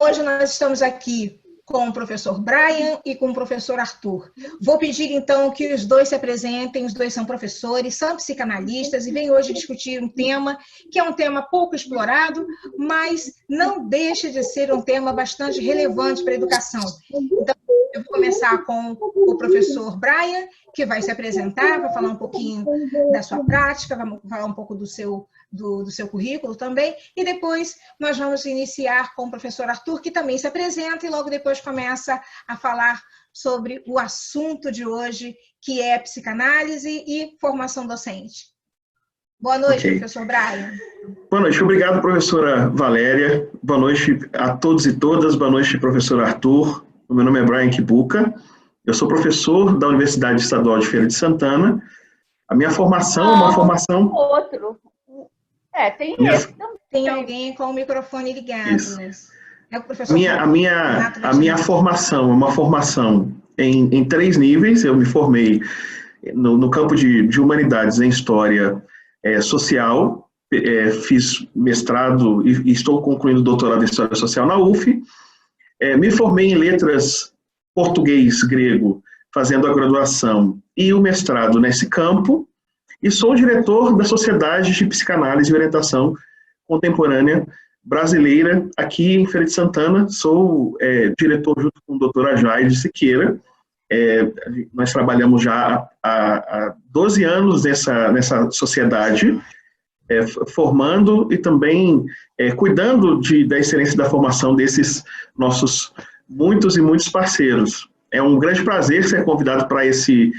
Hoje nós estamos aqui com o professor Brian e com o professor Arthur. Vou pedir, então, que os dois se apresentem. Os dois são professores, são psicanalistas e vêm hoje discutir um tema que é um tema pouco explorado, mas não deixa de ser um tema bastante relevante para a educação. Então, eu vou começar com o professor Brian, que vai se apresentar, vai falar um pouquinho da sua prática, vai falar um pouco do seu currículo também, e depois nós vamos iniciar com o professor Arthur, que também se apresenta, e logo depois começa a falar sobre o assunto de hoje, que é psicanálise e formação docente. Boa noite, professor Brian. Boa noite, obrigado, professora Valéria. Boa noite a todos e todas, boa noite, professor Arthur. O meu nome é Brian Kibuka, eu sou professor da Universidade Estadual de Feira de Santana. A minha formação é uma formação... Tem alguém com o microfone ligado. É o professor a minha formação é uma formação em 3 níveis. Eu me formei no campo de humanidades em História Social, fiz mestrado e estou concluindo doutorado em História Social na UF. Me formei em Letras Português, Grego, fazendo a graduação e o mestrado nesse campo. E sou diretor da Sociedade de Psicanálise e Orientação Contemporânea Brasileira, aqui em Feira de Santana. Sou diretor junto com o doutor Ajaide Siqueira. Nós trabalhamos já há 12 anos nessa sociedade, formando e também cuidando da excelência da formação desses nossos muitos e muitos parceiros. É um grande prazer ser convidado para esse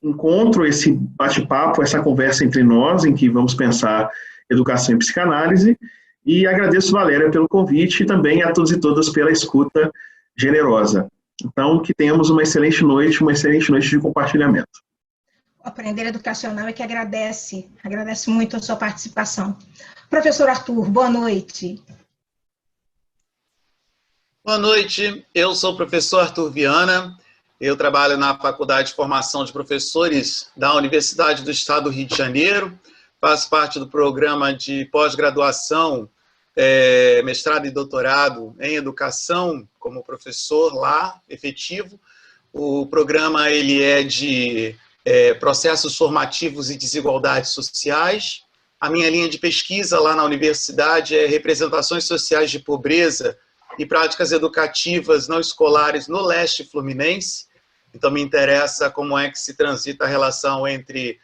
encontro, esse bate-papo, essa conversa entre nós, em que vamos pensar educação e psicanálise, e agradeço, Valéria, pelo convite e também a todos e todas pela escuta generosa. Então, que tenhamos uma excelente noite de compartilhamento. O Aprender Educacional é que agradece muito a sua participação. Professor Arthur, boa noite. Boa noite, eu sou o professor Arthur Viana. Eu trabalho na Faculdade de Formação de Professores da Universidade do Estado do Rio de Janeiro, faço parte do programa de pós-graduação, mestrado e doutorado em educação, como professor lá, efetivo. O programa ele é de processos formativos e desigualdades sociais. A minha linha de pesquisa lá na universidade é representações sociais de pobreza e práticas educativas não escolares no leste fluminense. Então, me interessa como é que se transita a relação entre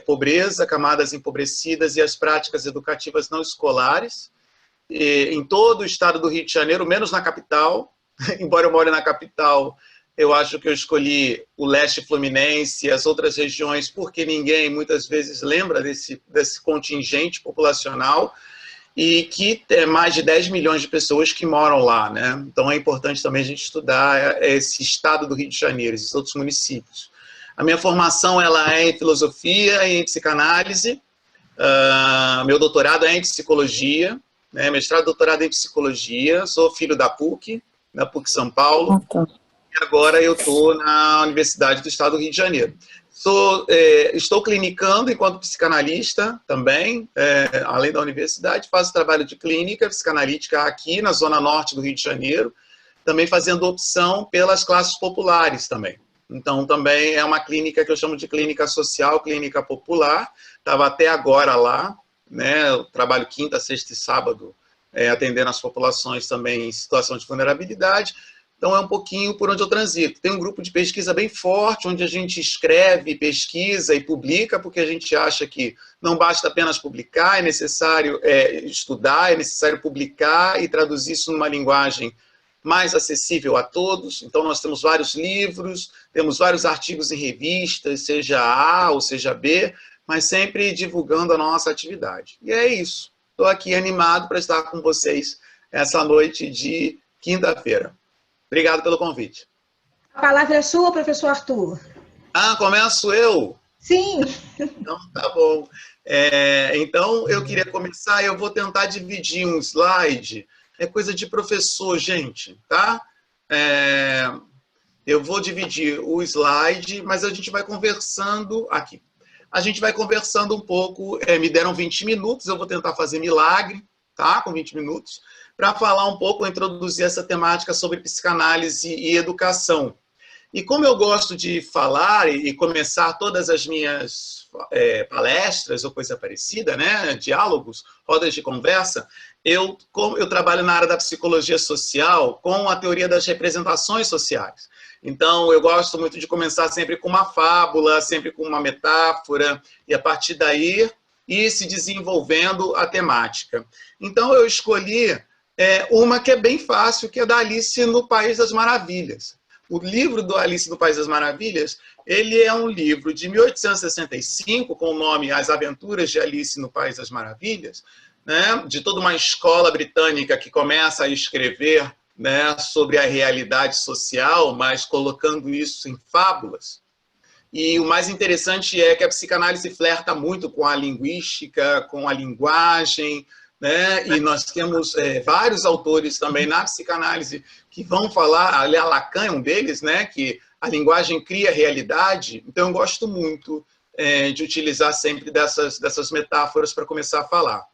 pobreza, camadas empobrecidas e as práticas educativas não escolares. Em todo o estado do Rio de Janeiro, menos na capital. Embora eu more na capital, eu acho que eu escolhi o leste fluminense e as outras regiões porque ninguém, muitas vezes, lembra desse contingente populacional e que é mais de 10 milhões de pessoas que moram lá, né? Então é importante também a gente estudar esse estado do Rio de Janeiro, esses outros municípios. A minha formação ela é em filosofia e em psicanálise, meu doutorado é em psicologia, né? Mestrado e doutorado em psicologia, sou filho da PUC, da PUC São Paulo, e agora eu estou na Universidade do Estado do Rio de Janeiro. Estou clinicando enquanto psicanalista também, além da universidade, faço trabalho de clínica psicanalítica aqui na zona norte do Rio de Janeiro, também fazendo opção pelas classes populares também. Então, também é uma clínica que eu chamo de clínica social, clínica popular, estava até agora lá, né? Eu trabalho quinta, sexta e sábado, atendendo as populações também em situação de vulnerabilidade. Então, é um pouquinho por onde eu transito. Tem um grupo de pesquisa bem forte, onde a gente escreve, pesquisa e publica, porque a gente acha que não basta apenas publicar, é necessário estudar, é necessário publicar e traduzir isso numa linguagem mais acessível a todos. Então, nós temos vários livros, temos vários artigos em revistas, seja A ou seja B, mas sempre divulgando a nossa atividade. E é isso. Estou aqui animado para estar com vocês essa noite de quinta-feira. Obrigado pelo convite. A palavra é sua, professor Arthur. Começo eu? Sim. Então, tá bom. Então, eu queria começar, eu vou tentar dividir um slide. É coisa de professor, gente, tá? Eu vou dividir o slide, mas a gente vai conversando aqui. A gente vai conversando um pouco, me deram 20 minutos, eu vou tentar fazer milagre, tá? Com 20 minutos, para falar um pouco, introduzir essa temática sobre psicanálise e educação. E como eu gosto de falar e começar todas as minhas palestras ou coisa parecida, né, diálogos, rodas de conversa, eu trabalho na área da psicologia social com a teoria das representações sociais. Então, eu gosto muito de começar sempre com uma fábula, sempre com uma metáfora, e a partir daí ir se desenvolvendo a temática. Então, eu escolhi uma que é bem fácil, que é da Alice no País das Maravilhas. O livro do Alice no País das Maravilhas, ele é um livro de 1865, com o nome As Aventuras de Alice no País das Maravilhas, né, de toda uma escola britânica que começa a escrever, né, sobre a realidade social, mas colocando isso em fábulas. E o mais interessante é que a psicanálise flerta muito com a linguística, com a linguagem, né? E nós temos vários autores também na psicanálise que vão falar, ali Lacan é um deles, né? Que a linguagem cria realidade. Então, eu gosto muito de utilizar sempre dessas metáforas para começar a falar.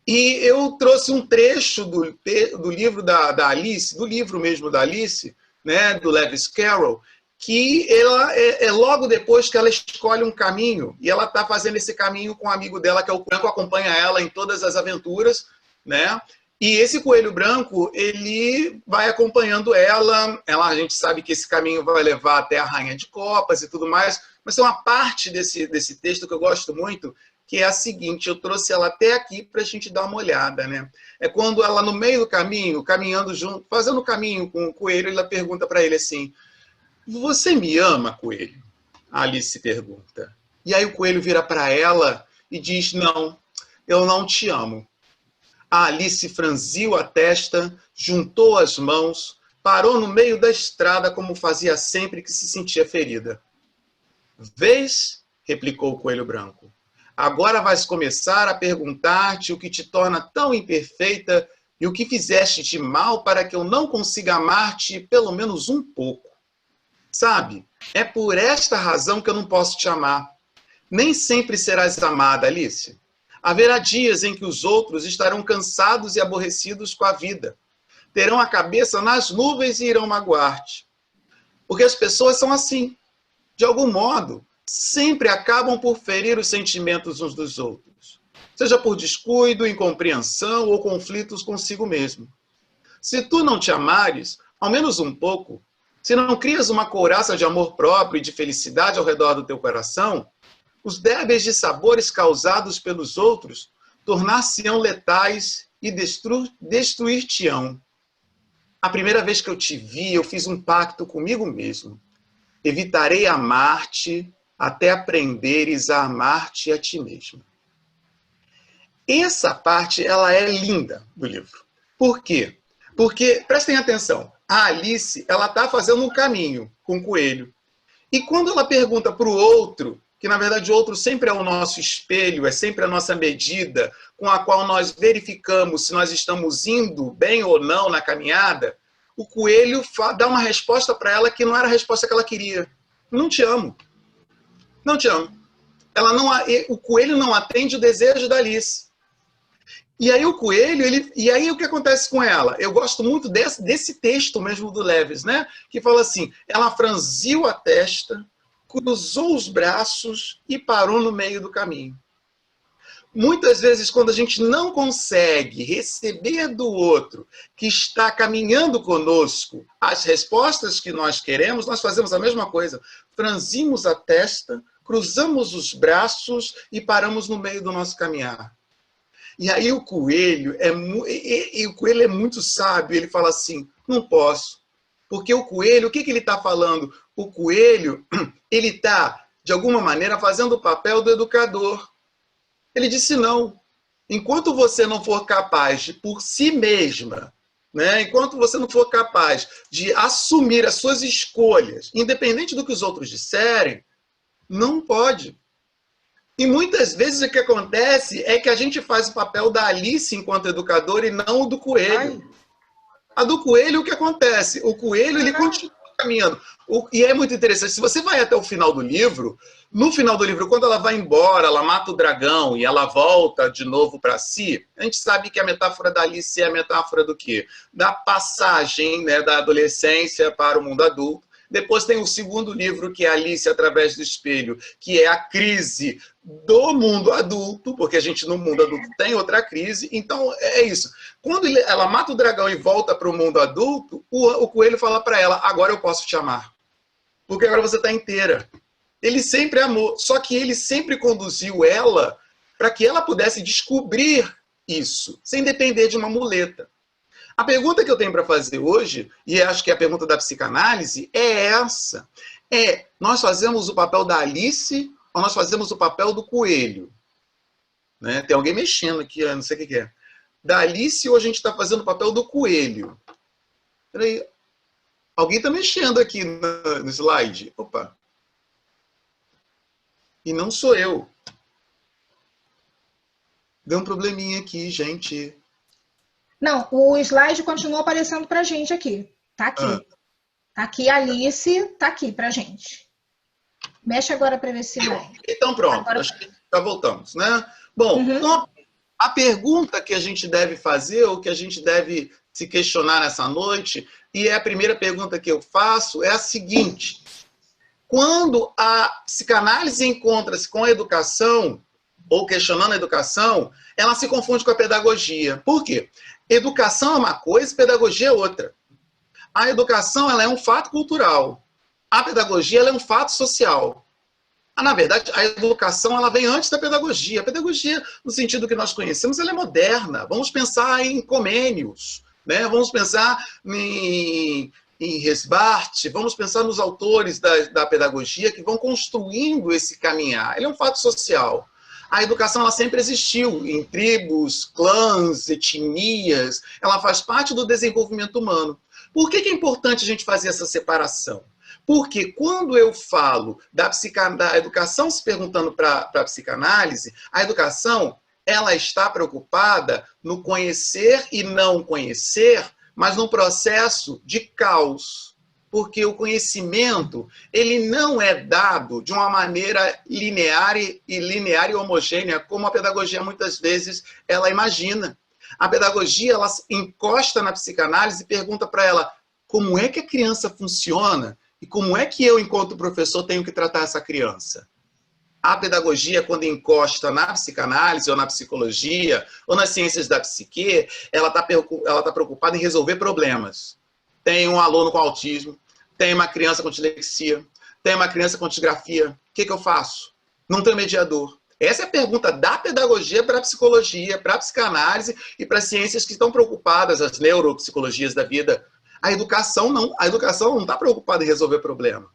E eu trouxe um trecho do livro da Alice, do livro mesmo da Alice, né? Do Lewis Carroll, que ela logo depois que ela escolhe um caminho, e ela está fazendo esse caminho com um amigo dela, que é o Branco, acompanha ela em todas as aventuras, né? E esse Coelho Branco, ele vai acompanhando ela, a gente sabe que esse caminho vai levar até a Rainha de Copas e tudo mais, mas tem uma parte desse texto que eu gosto muito, que é a seguinte, eu trouxe ela até aqui para a gente dar uma olhada, né? É quando ela, no meio do caminho, caminhando junto, fazendo o caminho com o Coelho, ela pergunta para ele assim: você me ama, Coelho? A Alice pergunta. E aí o Coelho vira para ela e diz: não, eu não te amo. A Alice franziu a testa, juntou as mãos, parou no meio da estrada como fazia sempre que se sentia ferida. Vês? Replicou o Coelho Branco. Agora vais começar a perguntar-te o que te torna tão imperfeita e o que fizeste de mal para que eu não consiga amar-te pelo menos um pouco. Sabe, é por esta razão que eu não posso te amar. Nem sempre serás amada, Alice. Haverá dias em que os outros estarão cansados e aborrecidos com a vida. Terão a cabeça nas nuvens e irão magoar-te. Porque as pessoas são assim. De algum modo, sempre acabam por ferir os sentimentos uns dos outros. Seja por descuido, incompreensão ou conflitos consigo mesmo. Se tu não te amares, ao menos um pouco, se não crias uma couraça de amor próprio e de felicidade ao redor do teu coração, os débeis de sabores causados pelos outros tornar-se-ão letais e destruir-te-ão. A primeira vez que eu te vi, eu fiz um pacto comigo mesmo. Evitarei amar-te até aprenderes a amar-te a ti mesmo. Essa parte, ela é linda do livro. Por quê? Porque, prestem atenção, a Alice, ela está fazendo um caminho com o Coelho. E quando ela pergunta para o outro, que na verdade o outro sempre é o nosso espelho, é sempre a nossa medida, com a qual nós verificamos se nós estamos indo bem ou não na caminhada, o Coelho dá uma resposta para ela que não era a resposta que ela queria. Não te amo. Não te amo. O Coelho não atende o desejo da Alice. E aí o Coelho, e aí o que acontece com ela? Eu gosto muito desse texto mesmo do Lewis, né? Que fala assim, ela franziu a testa, cruzou os braços e parou no meio do caminho. Muitas vezes, quando a gente não consegue receber do outro que está caminhando conosco as respostas que nós queremos, nós fazemos a mesma coisa. Franzimos a testa, cruzamos os braços e paramos no meio do nosso caminhar. E aí o Coelho é muito sábio, ele fala assim, não posso. Porque o Coelho, o que ele está falando? O Coelho, ele está, de alguma maneira, fazendo o papel do educador. Ele disse não. Enquanto você não for capaz de, por si mesma, né, enquanto você não for capaz de assumir as suas escolhas, independente do que os outros disserem, não pode. E muitas vezes o que acontece é que a gente faz o papel da Alice enquanto educadora e não o do Coelho. A do Coelho, o que acontece? O Coelho, ele continua... caminhando. E é muito interessante, se você vai até o final do livro, no final do livro, quando ela vai embora, ela mata o dragão e ela volta de novo para si, a gente sabe que a metáfora da Alice é a metáfora do quê? Da passagem, né, da adolescência para o mundo adulto. Depois tem o segundo livro, que é Alice através do espelho, que é a crise do mundo adulto, porque a gente no mundo adulto tem outra crise. Então, é isso. Quando ela mata o dragão e volta para o mundo adulto, o coelho fala para ela, agora eu posso te amar. Porque agora você está inteira. Ele sempre amou, só que ele sempre conduziu ela para que ela pudesse descobrir isso, sem depender de uma muleta. A pergunta que eu tenho para fazer hoje, e acho que é a pergunta da psicanálise, é essa. Nós fazemos o papel da Alice ou nós fazemos o papel do coelho? Né? Tem alguém mexendo aqui, eu não sei o que é. Da Alice ou a gente está fazendo o papel do coelho? Peraí. Alguém está mexendo aqui no slide. Opa. E não sou eu. Deu um probleminha aqui, gente. Não, o slide continua aparecendo pra gente aqui. Tá aqui. Tá aqui, Alice, tá aqui pra gente. Mexe agora para ver se vai. Então pronto, agora... acho que já voltamos, né? Bom, então, a pergunta que a gente deve fazer, ou que a gente deve se questionar nessa noite, e é a primeira pergunta que eu faço, é a seguinte. Quando a psicanálise encontra-se com a educação, ou questionando a educação, ela se confunde com a pedagogia. Por quê? Educação é uma coisa, pedagogia é outra. A educação ela é um fato cultural. A pedagogia ela é um fato social. Na verdade, a educação ela vem antes da pedagogia. A pedagogia, no sentido que nós conhecemos, ela é moderna. Vamos pensar em Comênios, né? Vamos pensar em Resbart, vamos pensar nos autores da pedagogia que vão construindo esse caminhar. Ele é um fato social. A educação ela sempre existiu em tribos, clãs, etnias. Ela faz parte do desenvolvimento humano. Por que é importante a gente fazer essa separação? Porque quando eu falo da educação se perguntando para a psicanálise, a educação ela está preocupada no conhecer e não conhecer, mas num processo de caos. Porque o conhecimento ele não é dado de uma maneira linear e homogênea, como a pedagogia muitas vezes ela imagina. A pedagogia ela encosta na psicanálise e pergunta para ela como é que a criança funciona e como é que eu, enquanto professor, tenho que tratar essa criança. A pedagogia, quando encosta na psicanálise ou na psicologia ou nas ciências da psique, ela tá preocupada em resolver problemas. Tem um aluno com autismo, tem uma criança com dislexia, tem uma criança com disgrafia. O que eu faço? Não tenho mediador. Essa é a pergunta da pedagogia para a psicologia, para a psicanálise e para as ciências que estão preocupadas, as neuropsicologias da vida. A educação não está preocupada em resolver problema.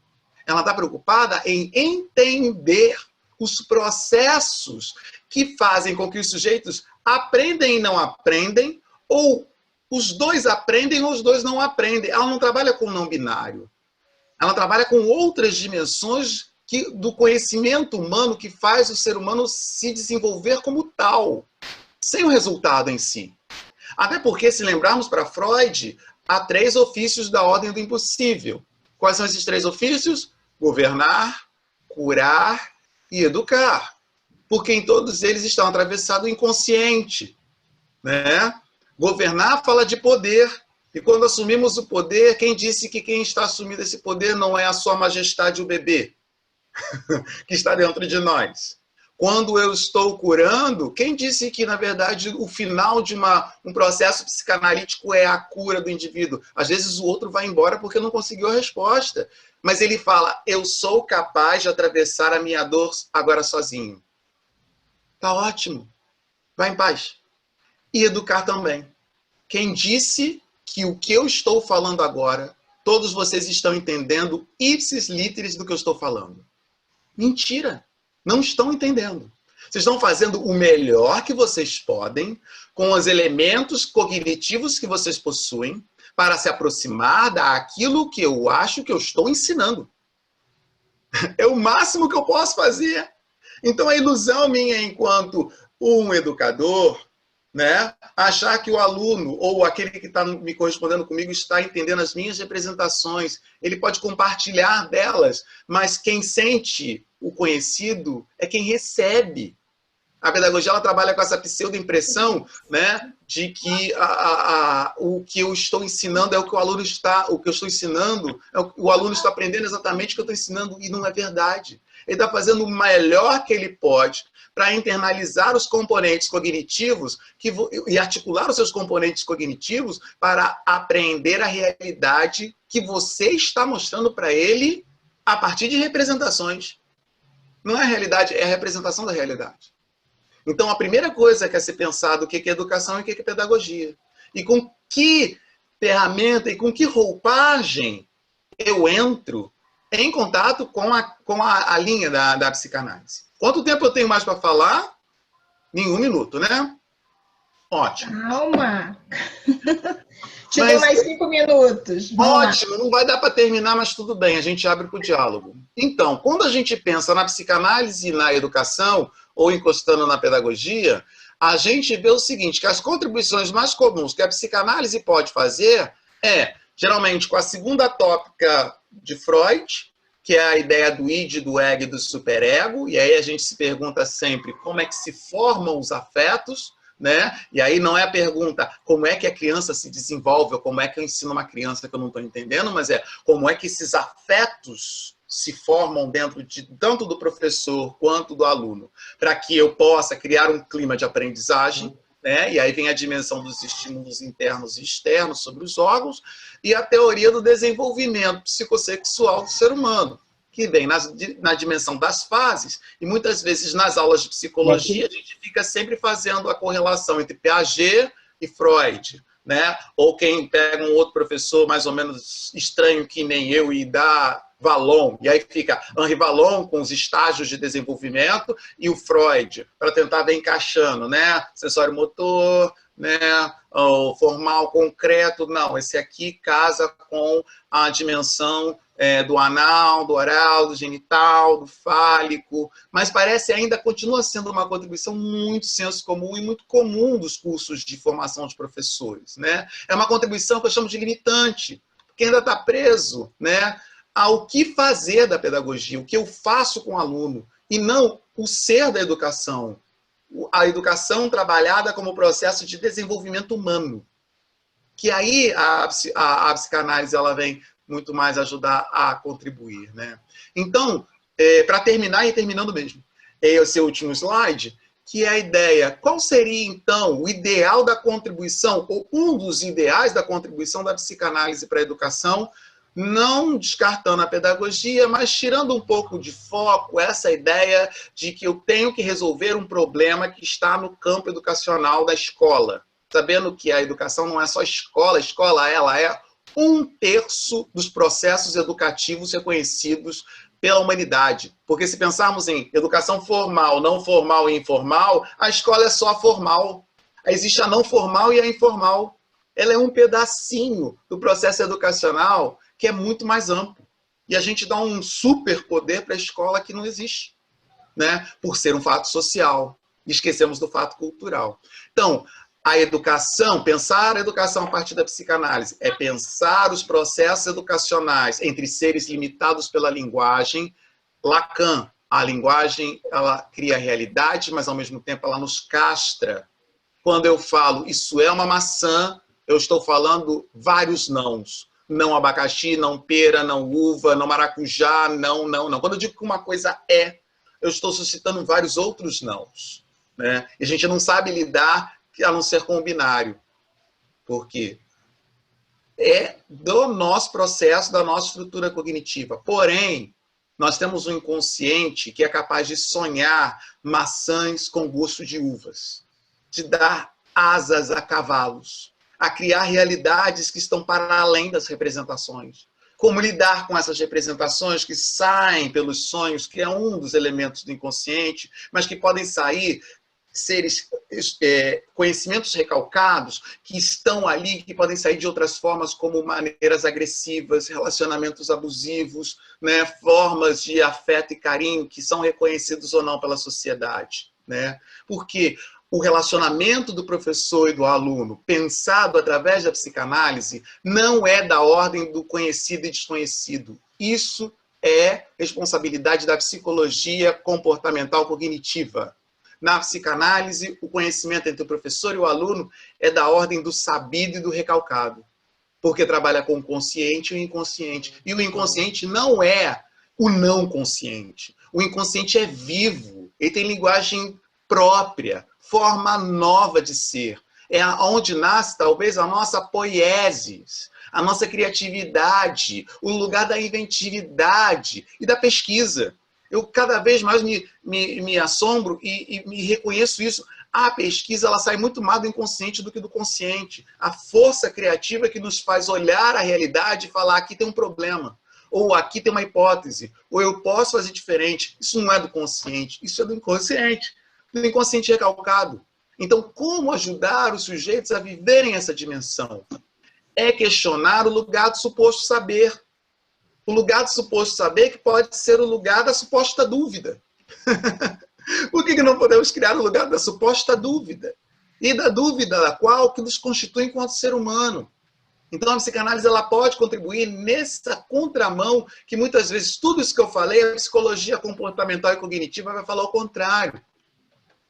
Ela está preocupada em entender os processos que fazem com que os sujeitos aprendem e não aprendem, ou os dois aprendem ou os dois não aprendem. Ela não trabalha com não binário. Ela trabalha com outras dimensões do conhecimento humano que faz o ser humano se desenvolver como tal, sem o resultado em si. Até porque, se lembrarmos para Freud, há 3 ofícios da ordem do impossível. Quais são esses 3 ofícios? Governar, curar e educar. Porque em todos eles estão atravessado o inconsciente. Né? Governar fala de poder. E quando assumimos o poder, quem disse que quem está assumindo esse poder não é a sua majestade, o bebê, que está dentro de nós? Quando eu estou curando, quem disse que, na verdade, o final de um processo psicanalítico é a cura do indivíduo? Às vezes o outro vai embora porque não conseguiu a resposta. Mas ele fala, eu sou capaz de atravessar a minha dor agora sozinho. Tá ótimo. Vai em paz. E educar também. Quem disse que o que eu estou falando agora, todos vocês estão entendendo ipsis literis do que eu estou falando? Mentira. Não estão entendendo. Vocês estão fazendo o melhor que vocês podem com os elementos cognitivos que vocês possuem para se aproximar daquilo que eu acho que eu estou ensinando. É o máximo que eu posso fazer. Então a ilusão minha enquanto um educador né? Achar que o aluno ou aquele que está me correspondendo comigo está entendendo as minhas representações, ele pode compartilhar delas, mas quem sente o conhecido é quem recebe. A pedagogia ela trabalha com essa pseudo-impressão, né, de que o que eu estou ensinando é o que o aluno está, o que eu estou ensinando, o aluno está aprendendo exatamente o que eu estou ensinando, e não é verdade. Ele está fazendo o melhor que ele pode para internalizar os componentes cognitivos e articular os seus componentes cognitivos para aprender a realidade que você está mostrando para ele a partir de representações. Não é a realidade, é a representação da realidade. Então, a primeira coisa que é ser pensado o que é educação e o que é pedagogia. E com que ferramenta e com que roupagem eu entro em contato com a linha da psicanálise. Quanto tempo eu tenho mais para falar? Nenhum minuto, né? Ótimo. Calma. Te dou mais 5 minutos. Ótimo, não vai dar para terminar, mas tudo bem, a gente abre para o diálogo. Então, quando a gente pensa na psicanálise e na educação, ou encostando na pedagogia, a gente vê o seguinte, que as contribuições mais comuns que a psicanálise pode fazer geralmente, com a segunda tópica de Freud, que é a ideia do id, do ego e do superego, e aí a gente se pergunta sempre como é que se formam os afetos, né? E aí não é a pergunta como é que a criança se desenvolve, ou como é que eu ensino uma criança que eu não estou entendendo, mas como é que esses afetos se formam dentro de tanto do professor quanto do aluno, para que eu possa criar um clima de aprendizagem, né? E aí vem a dimensão dos estímulos internos e externos sobre os órgãos, e a teoria do desenvolvimento psicossexual do ser humano, que vem na dimensão das fases, e muitas vezes nas aulas de psicologia a gente fica sempre fazendo a correlação entre Piaget e Freud, né? Ou quem pega um outro professor mais ou menos estranho que nem eu e dá Vallon, e aí fica Henri Vallon com os estágios de desenvolvimento e o Freud, para tentar ver encaixando, né? Sensório motor, né? O formal, concreto, não, esse aqui casa com a dimensão do anal, do oral, do genital, do fálico, mas parece ainda continua sendo uma contribuição muito senso comum e muito comum dos cursos de formação de professores, né? É uma contribuição que eu chamo de limitante, porque ainda está preso, né, ao que fazer da pedagogia, o que eu faço com o aluno, e não o ser da educação. A educação trabalhada como processo de desenvolvimento humano. Que aí a psicanálise ela vem muito mais ajudar a contribuir, né? Então, para terminar, e terminando mesmo, esse último slide, que é a ideia, qual seria, então, o ideal da contribuição, ou um dos ideais da contribuição da psicanálise para a educação, não descartando a pedagogia, mas tirando um pouco de foco essa ideia de que eu tenho que resolver um problema que está no campo educacional da escola. Sabendo que a educação não é só escola, a escola ela é 1/3 dos processos educativos reconhecidos pela humanidade. Porque se pensarmos em educação formal, não formal e informal, a escola é só formal. Existe a não formal e a informal. Ela é um pedacinho do processo educacional que é muito mais amplo. E a gente dá um superpoder para a escola que não existe, né? Por ser um fato social. E esquecemos do fato cultural. Então, a educação, pensar a educação a partir da psicanálise, é pensar os processos educacionais entre seres limitados pela linguagem. Lacan, a linguagem, ela cria realidade, mas ao mesmo tempo ela nos castra. Quando eu falo, isso é uma maçã, eu estou falando vários nãos. Não abacaxi, não pera, não uva, não maracujá, não. Quando eu digo que uma coisa eu estou suscitando vários outros nãos, né? E a gente não sabe lidar a não ser com o binário. Por quê? É do nosso processo, da nossa estrutura cognitiva. Porém, nós temos um inconsciente que é capaz de sonhar maçãs com gosto de uvas, de dar asas a cavalos, a criar realidades que estão para além das representações. Como lidar com essas representações que saem pelos sonhos, que é um dos elementos do inconsciente, mas que podem sair conhecimentos recalcados que estão ali, que podem sair de outras formas, como maneiras agressivas, relacionamentos abusivos, né, formas de afeto e carinho que são reconhecidos ou não pela sociedade, né? Porque o relacionamento do professor e do aluno, pensado através da psicanálise, não é da ordem do conhecido e desconhecido. Isso é responsabilidade da psicologia comportamental cognitiva. Na psicanálise, o conhecimento entre o professor e o aluno é da ordem do sabido e do recalcado, porque trabalha com o consciente e o inconsciente. E o inconsciente não é o não consciente. O inconsciente é vivo, ele tem linguagem própria, forma nova de ser. É onde nasce, talvez, a nossa poiesis, a nossa criatividade, o lugar da inventividade e da pesquisa. Eu cada vez mais me assombro e me reconheço isso. A pesquisa ela sai muito mais do inconsciente do que do consciente. A força criativa que nos faz olhar a realidade e falar, aqui tem um problema, ou aqui tem uma hipótese, ou eu posso fazer diferente. Isso não é do consciente, isso é do inconsciente recalcado. Então, como ajudar os sujeitos a viverem essa dimensão? É questionar o lugar do suposto saber. O lugar do suposto saber que pode ser o lugar da suposta dúvida. Por que não podemos criar o lugar da suposta dúvida? E da dúvida da qual que nos constitui enquanto ser humano. Então, a psicanálise ela pode contribuir nessa contramão que muitas vezes tudo isso que eu falei, a psicologia comportamental e cognitiva vai falar o contrário.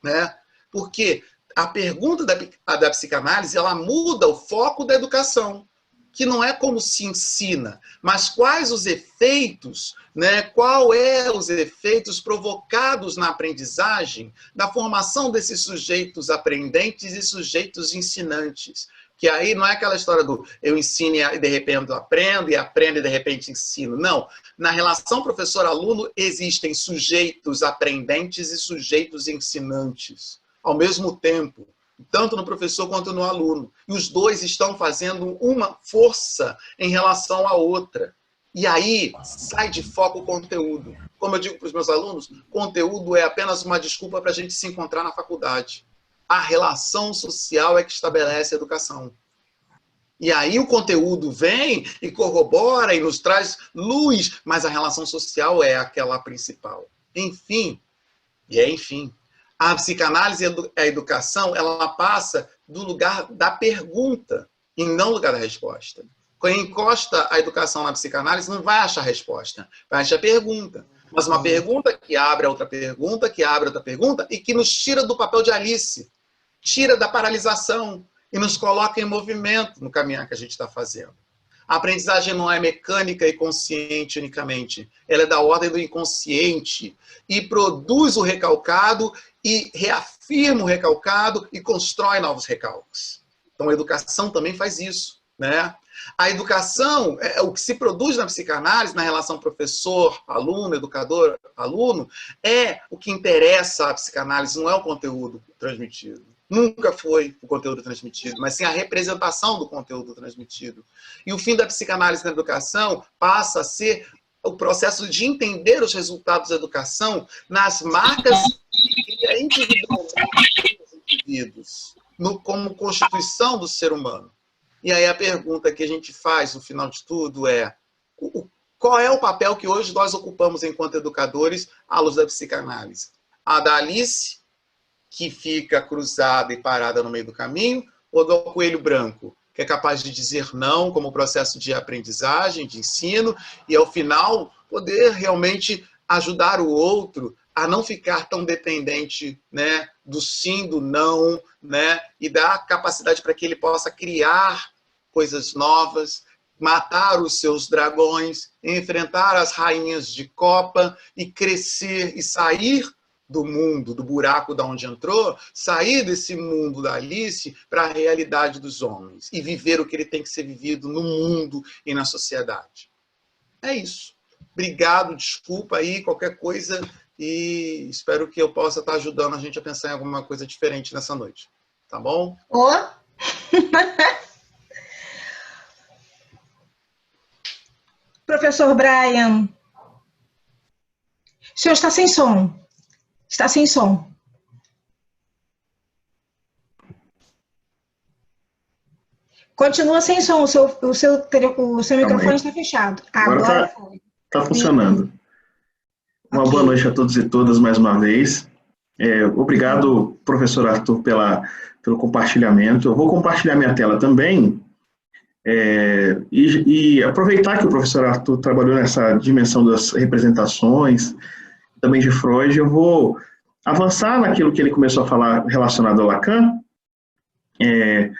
Né? Porque a pergunta da psicanálise ela muda o foco da educação, que não é como se ensina, mas quais os efeitos, né? Qual é os efeitos provocados na aprendizagem da formação desses sujeitos aprendentes e sujeitos ensinantes. Que aí não é aquela história do eu ensino e de repente eu aprendo, e aprendo e de repente ensino. Não. Na relação professor-aluno existem sujeitos aprendentes e sujeitos ensinantes, ao mesmo tempo, tanto no professor quanto no aluno. E os dois estão fazendo uma força em relação à outra. E aí sai de foco o conteúdo. Como eu digo para os meus alunos, conteúdo é apenas uma desculpa para a gente se encontrar na faculdade. A relação social é que estabelece a educação. E aí o conteúdo vem e corrobora e nos traz luz, mas a relação social é aquela principal. Enfim, a psicanálise e a educação, ela passa do lugar da pergunta e não do lugar da resposta. Quem encosta a educação na psicanálise não vai achar resposta, vai achar pergunta. Mas uma pergunta que abre a outra pergunta, que abre outra pergunta e que nos tira do papel de Alice. Tira da paralisação e nos coloca em movimento no caminhar que a gente está fazendo. A aprendizagem não é mecânica e consciente unicamente. Ela é da ordem do inconsciente e produz o recalcado e reafirma o recalcado e constrói novos recalques. Então a educação também faz isso, né? A educação, o que se produz na psicanálise, na relação professor-aluno, educador-aluno, é o que interessa à psicanálise, não é o conteúdo transmitido. Nunca foi o conteúdo transmitido, mas sim a representação do conteúdo transmitido. E o fim da psicanálise na educação passa a ser o processo de entender os resultados da educação nas marcas que cria individualmente os indivíduos, como constituição do ser humano. E aí a pergunta que a gente faz no final de tudo é qual é o papel que hoje nós ocupamos enquanto educadores à luz da psicanálise? A da Alice, que fica cruzada e parada no meio do caminho, ou do coelho branco, que é capaz de dizer não como processo de aprendizagem, de ensino, e ao final poder realmente ajudar o outro a não ficar tão dependente, né, do sim, do não, né, e dar capacidade para que ele possa criar coisas novas, matar os seus dragões, enfrentar as rainhas de copa e crescer e sair do mundo, do buraco da onde entrou, sair desse mundo da Alice para a realidade dos homens e viver o que ele tem que ser vivido no mundo e na sociedade. É isso. Obrigado, desculpa aí qualquer coisa e espero que eu possa estar ajudando a gente a pensar em alguma coisa diferente nessa noite. Tá bom? Oh. Professor Brian, o senhor está sem som. Está sem som. Continua sem som, o seu microfone está fechado. Agora foi. Está funcionando. Uma boa noite a todos e todas mais uma vez. Obrigado, professor Arthur, pelo compartilhamento. Eu vou compartilhar minha tela também, e aproveitar que o professor Arthur trabalhou nessa dimensão das representações, também de Freud, eu vou avançar naquilo que ele começou a falar relacionado ao Lacan, e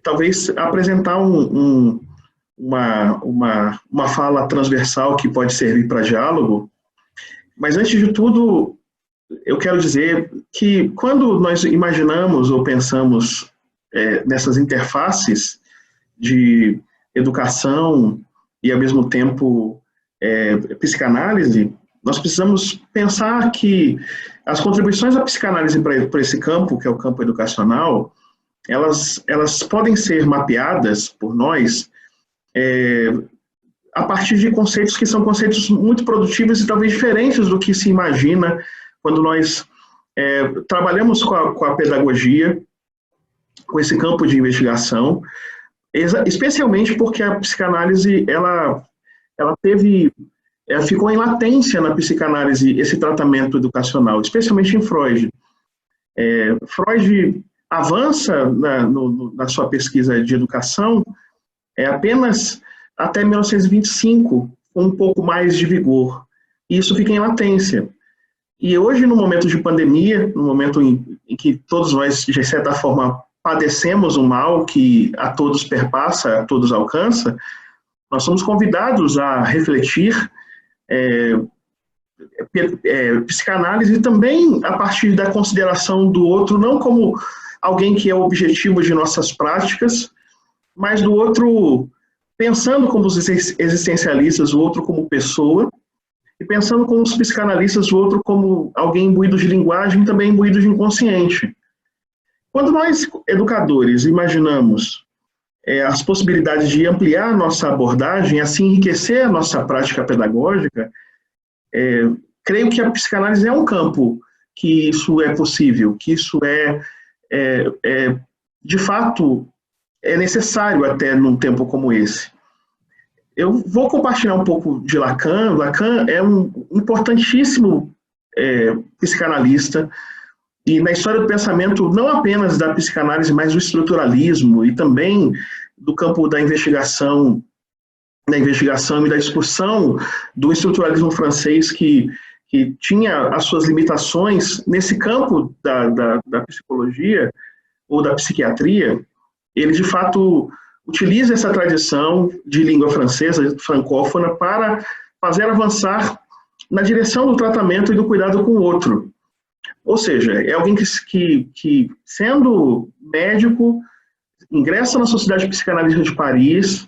talvez apresentar uma fala transversal que pode servir para diálogo. Mas, antes de tudo, eu quero dizer que quando nós imaginamos ou pensamos nessas interfaces de educação e, ao mesmo tempo, psicanálise, nós precisamos pensar que as contribuições da psicanálise para esse campo, que é o campo educacional, elas podem ser mapeadas por nós a partir de conceitos que são conceitos muito produtivos e talvez diferentes do que se imagina quando nós trabalhamos com a pedagogia, com esse campo de investigação, especialmente porque a psicanálise ela ficou em latência na psicanálise esse tratamento educacional, especialmente em Freud. Freud avança na sua pesquisa de educação apenas até 1925, com um pouco mais de vigor. E isso fica em latência. E hoje, no momento de pandemia, no momento em que todos nós, de certa forma, padecemos um mal que a todos perpassa, a todos alcança, nós somos convidados a refletir psicanálise também a partir da consideração do outro, não como alguém que é o objetivo de nossas práticas, mas do outro pensando como os existencialistas, o outro como pessoa, e pensando como os psicanalistas, o outro como alguém imbuído de linguagem, também imbuído de inconsciente. Quando nós, educadores, imaginamos as possibilidades de ampliar nossa abordagem, assim enriquecer a nossa prática pedagógica, creio que a psicanálise é um campo que isso é possível, que isso de fato, é necessário até num tempo como esse. Eu vou compartilhar um pouco de Lacan. Lacan é um importantíssimo psicanalista, e na história do pensamento, não apenas da psicanálise, mas do estruturalismo, e também do campo da investigação e da discussão do estruturalismo francês, que tinha as suas limitações nesse campo da psicologia ou da psiquiatria. Ele, de fato, utiliza essa tradição de língua francesa, francófona, para fazer avançar na direção do tratamento e do cuidado com o outro. Ou seja, é alguém que sendo médico, ingressa na Sociedade Psicanalítica de Paris,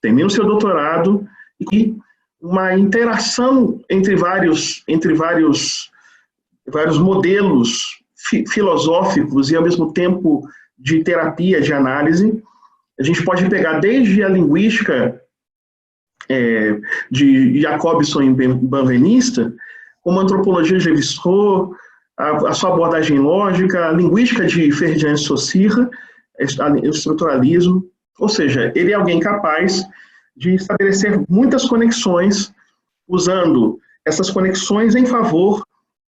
termina o seu doutorado, e uma interação entre vários modelos filosóficos e, ao mesmo tempo, de terapia, de análise. A gente pode pegar desde a linguística de Jacobson e benvenista, como a antropologia de Lévi-Strauss, a sua abordagem lógica, a linguística de Ferdinand de Saussure, o estruturalismo. Ou seja, ele é alguém capaz de estabelecer muitas conexões, usando essas conexões em favor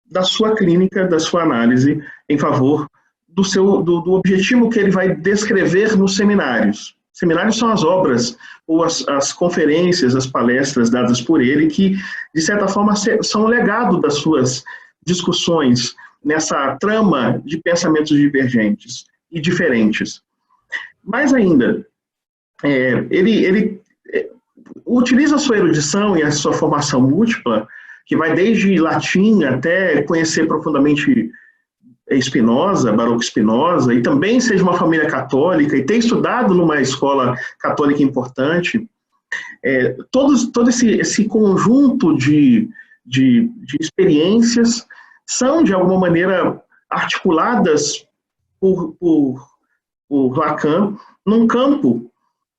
da sua clínica, da sua análise, em favor do objetivo que ele vai descrever nos seminários. Seminários são as obras, ou as conferências, as palestras dadas por ele, que, de certa forma, são o legado das suas discussões nessa trama de pensamentos divergentes e diferentes. Mais ainda, ele utiliza a sua erudição e a sua formação múltipla, que vai desde latim até conhecer profundamente Spinoza, Baruch Spinoza, e também ser de uma família católica e ter estudado numa escola católica importante. Todo esse conjunto de experiências são, de alguma maneira, articuladas por Lacan num campo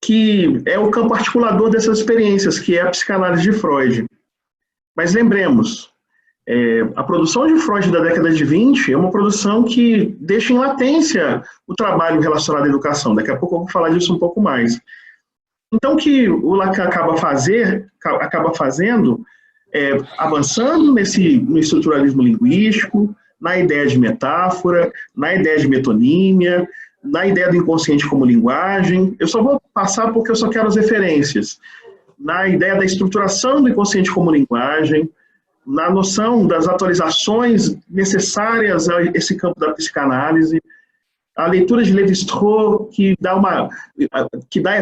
que é o campo articulador dessas experiências, que é a psicanálise de Freud. Mas lembremos, a produção de Freud da década de 20 é uma produção que deixa em latência o trabalho relacionado à educação. Daqui a pouco eu vou falar disso um pouco mais. Então, o que o Lacan acaba fazendo, avançando no estruturalismo linguístico, na ideia de metáfora, na ideia de metonímia, na ideia do inconsciente como linguagem. Eu só vou passar porque eu só quero as referências. Na ideia da estruturação do inconsciente como linguagem, na noção das atualizações necessárias a esse campo da psicanálise, a leitura de Lévi-Strauss, que dá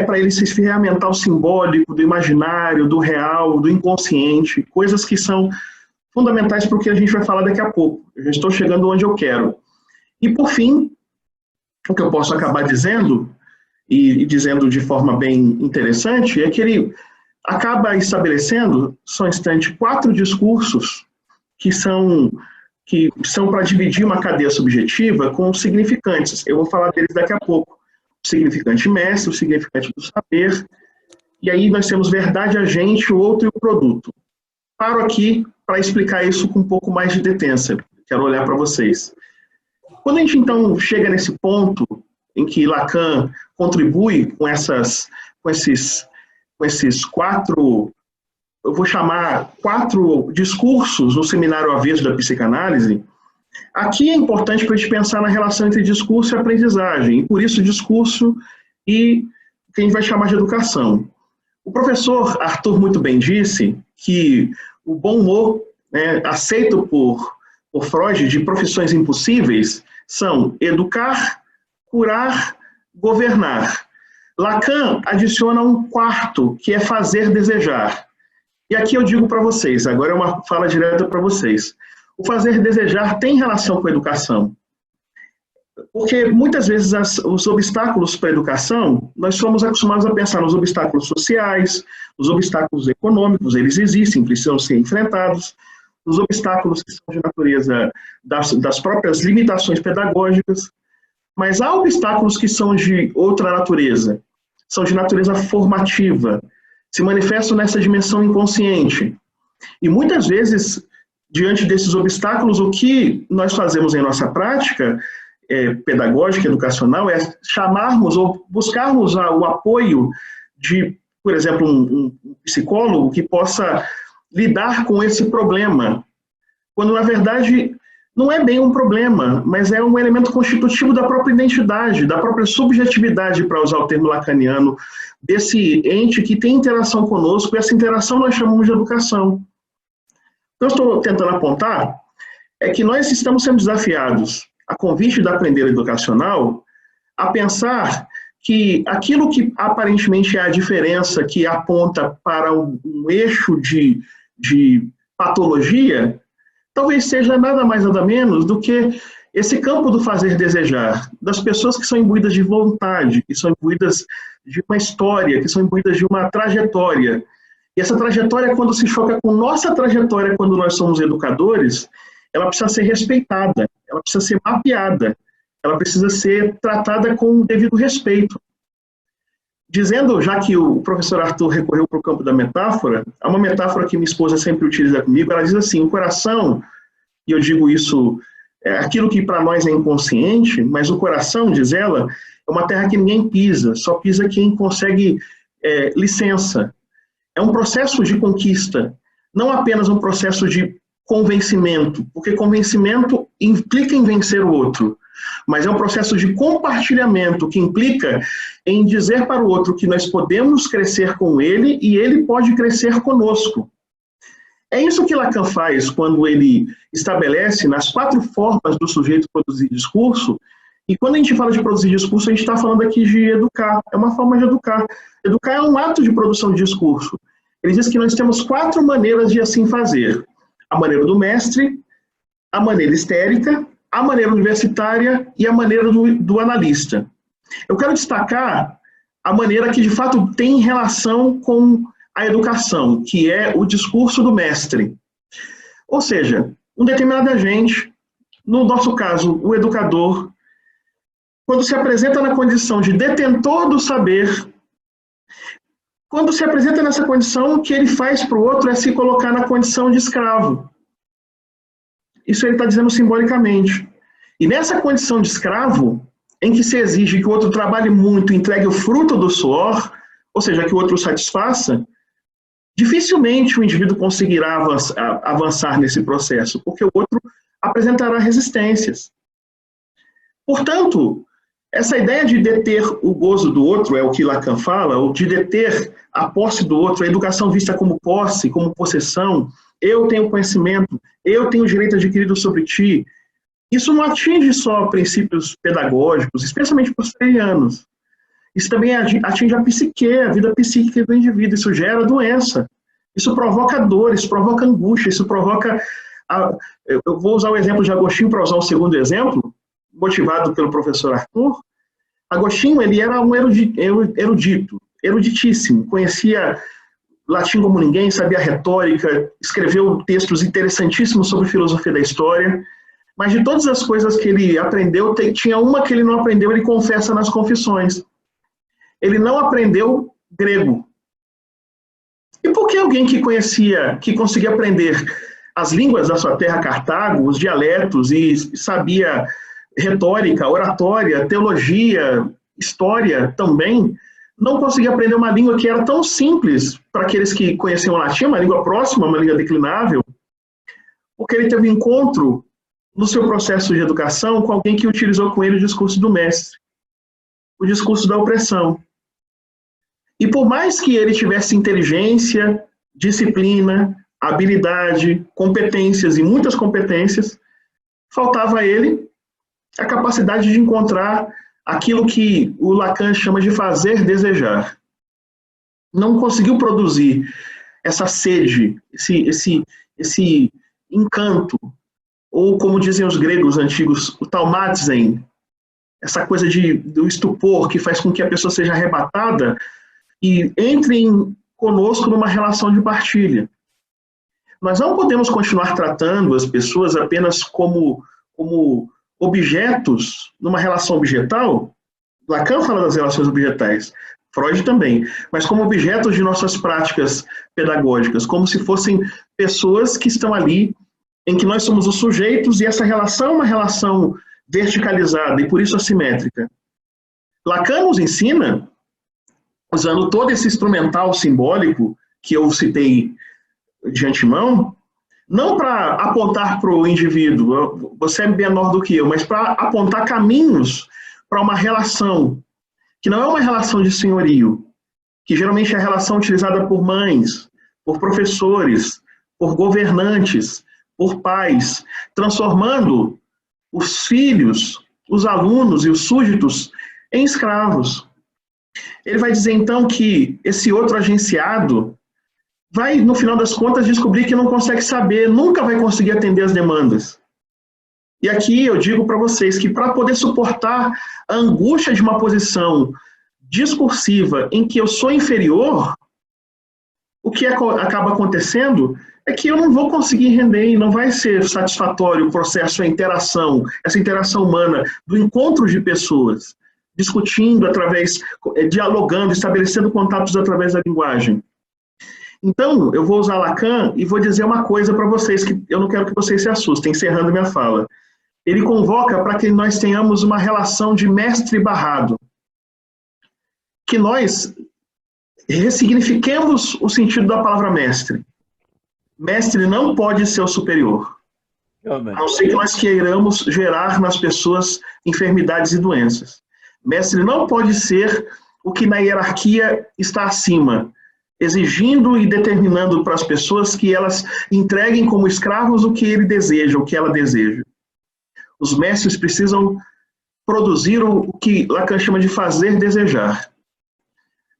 para ele esse ferramental simbólico do imaginário, do real, do inconsciente, coisas que são fundamentais para o que a gente vai falar daqui a pouco. Eu já estou chegando onde eu quero. E, por fim, o que eu posso acabar dizendo, e dizendo de forma bem interessante, é que ele acaba estabelecendo, só um instante, 4 discursos que são para dividir uma cadeia subjetiva com significantes. Eu vou falar deles daqui a pouco. O significante mestre, o significante do saber, e aí nós temos verdade, agente, o outro e o produto. Paro aqui para explicar isso com um pouco mais de detença. Quero olhar para vocês. Quando a gente, então, chega nesse ponto em que Lacan contribui com esses 4, eu vou chamar 4 discursos no Seminário Avesso da Psicanálise, aqui é importante para a gente pensar na relação entre discurso e aprendizagem, e por isso discurso e o que a gente vai chamar de educação. O professor Arthur muito bem disse que o bom humor, né, aceito por Freud, de profissões impossíveis, são educar, curar, governar. Lacan adiciona um 4, que é fazer desejar. E aqui eu digo para vocês, agora é uma fala direta para vocês. O fazer desejar tem relação com a educação. Porque muitas vezes os obstáculos para a educação, nós somos acostumados a pensar nos obstáculos sociais, os obstáculos econômicos, eles existem, precisam ser enfrentados, os obstáculos que são de natureza das próprias limitações pedagógicas, mas há obstáculos que são de outra natureza, são de natureza formativa, se manifestam nessa dimensão inconsciente. E muitas vezes, diante desses obstáculos, o que nós fazemos em nossa prática pedagógica, educacional, é chamarmos ou buscarmos o apoio de, por exemplo, um psicólogo que possa lidar com esse problema, quando, na verdade, não é bem um problema, mas é um elemento constitutivo da própria identidade, da própria subjetividade, para usar o termo lacaniano, desse ente que tem interação conosco, e essa interação nós chamamos de educação. O que eu estou tentando apontar é que nós estamos sendo desafiados, a convite da aprender educacional, a pensar que aquilo que aparentemente é a diferença que aponta para um eixo de patologia, talvez seja nada mais nada menos do que esse campo do fazer desejar, das pessoas que são imbuídas de vontade, que são imbuídas de uma história, que são imbuídas de uma trajetória. E essa trajetória, quando se choca com nossa trajetória, quando nós somos educadores, ela precisa ser respeitada, ela precisa ser mapeada, ela precisa ser tratada com o devido respeito. Dizendo, já que o professor Arthur recorreu para o campo da metáfora, há uma metáfora que minha esposa sempre utiliza comigo, ela diz assim, o coração, e eu digo isso, é aquilo que para nós é inconsciente, mas o coração, diz ela, é uma terra que ninguém pisa, só pisa quem consegue licença. É um processo de conquista, não apenas um processo de convencimento, porque convencimento implica em vencer o outro, mas é um processo de compartilhamento que implica em dizer para o outro que nós podemos crescer com ele e ele pode crescer conosco. É isso que Lacan faz quando ele estabelece nas 4 formas do sujeito produzir discurso, e quando a gente fala de produzir discurso, a gente está falando aqui de educar, é uma forma de educar. Educar é um ato de produção de discurso. Ele diz que nós temos 4 maneiras de assim fazer. A maneira do mestre, a maneira histérica, a maneira universitária e a maneira do analista. Eu quero destacar a maneira que, de fato, tem relação com a educação, que é o discurso do mestre. Ou seja, um determinado agente, no nosso caso, o educador, quando se apresenta na condição de detentor do saber, quando se apresenta nessa condição, o que ele faz para o outro é se colocar na condição de escravo. Isso ele está dizendo simbolicamente. E nessa condição de escravo, em que se exige que o outro trabalhe muito, entregue o fruto do suor, ou seja, que o outro satisfaça, dificilmente o indivíduo conseguirá avançar nesse processo, porque o outro apresentará resistências. Portanto, essa ideia de deter o gozo do outro, é o que Lacan fala, ou de deter a posse do outro, a educação vista como posse, como possessão, eu tenho conhecimento, eu tenho direito adquirido sobre ti, isso não atinge só princípios pedagógicos, especialmente para os freirianos. Isso também atinge a psique, a vida psíquica do indivíduo, isso gera doença, isso provoca dor, isso provoca angústia, isso provoca... Eu vou usar o exemplo de Agostinho para usar um segundo exemplo, motivado pelo professor Arthur. Agostinho, ele era um erudito, eruditíssimo, conhecia latim como ninguém, sabia retórica, escreveu textos interessantíssimos sobre filosofia da história, mas de todas as coisas que ele aprendeu, tinha uma que ele não aprendeu, ele confessa nas Confissões. Ele não aprendeu grego. E por que alguém que conseguia aprender as línguas da sua terra, Cartago, os dialetos, e sabia retórica, oratória, teologia, história também, não conseguia aprender uma língua que era tão simples para aqueles que conheciam o latim, uma língua próxima, uma língua declinável, porque ele teve um encontro no seu processo de educação com alguém que utilizou com ele o discurso do mestre, o discurso da opressão. E por mais que ele tivesse inteligência, disciplina, habilidade, competências e muitas competências, faltava a ele a capacidade de encontrar aquilo que o Lacan chama de fazer desejar. Não conseguiu produzir essa sede, esse encanto, ou como dizem os gregos antigos, o taumatzen, essa coisa do estupor que faz com que a pessoa seja arrebatada e entre conosco numa relação de partilha. Nós não podemos continuar tratando as pessoas apenas como objetos numa relação objetal. Lacan fala das relações objetais, Freud também, mas como objetos de nossas práticas pedagógicas, como se fossem pessoas que estão ali, em que nós somos os sujeitos, e essa relação é uma relação verticalizada e por isso assimétrica. Lacan nos ensina, usando todo esse instrumental simbólico que eu citei de antemão, não para apontar para o indivíduo, você é menor do que eu, mas para apontar caminhos para uma relação, que não é uma relação de senhorio, que geralmente é a relação utilizada por mães, por professores, por governantes, por pais, transformando os filhos, os alunos e os súditos em escravos. Ele vai dizer então que esse outro agenciado vai, no final das contas, descobrir que não consegue saber, nunca vai conseguir atender as demandas. E aqui eu digo para vocês que para poder suportar a angústia de uma posição discursiva em que eu sou inferior, o que acaba acontecendo é que eu não vou conseguir render e não vai ser satisfatório o processo, a interação, essa interação humana, do encontro de pessoas, discutindo dialogando, estabelecendo contatos através da linguagem. Então, eu vou usar Lacan e vou dizer uma coisa para vocês, que eu não quero que vocês se assustem, encerrando minha fala. Ele convoca para que nós tenhamos uma relação de mestre barrado. Que nós ressignifiquemos o sentido da palavra mestre. Mestre não pode ser o superior. A não ser que nós queiramos gerar nas pessoas enfermidades e doenças. Mestre não pode ser o que na hierarquia está acima, exigindo e determinando para as pessoas que elas entreguem como escravos o que ele deseja, o que ela deseja. Os mestres precisam produzir o que Lacan chama de fazer desejar.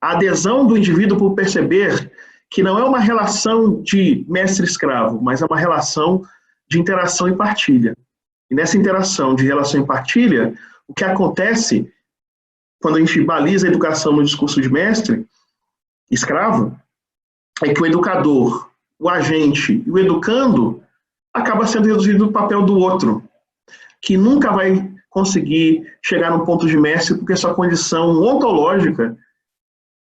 A adesão do indivíduo por perceber que não é uma relação de mestre-escravo, mas é uma relação de interação e partilha. E nessa interação de relação e partilha, o que acontece quando a gente baliza a educação no discurso de mestre-escravo, é que o educador, o agente e o educando acaba sendo reduzido no papel do outro, que nunca vai conseguir chegar no ponto de mestre, porque sua condição ontológica,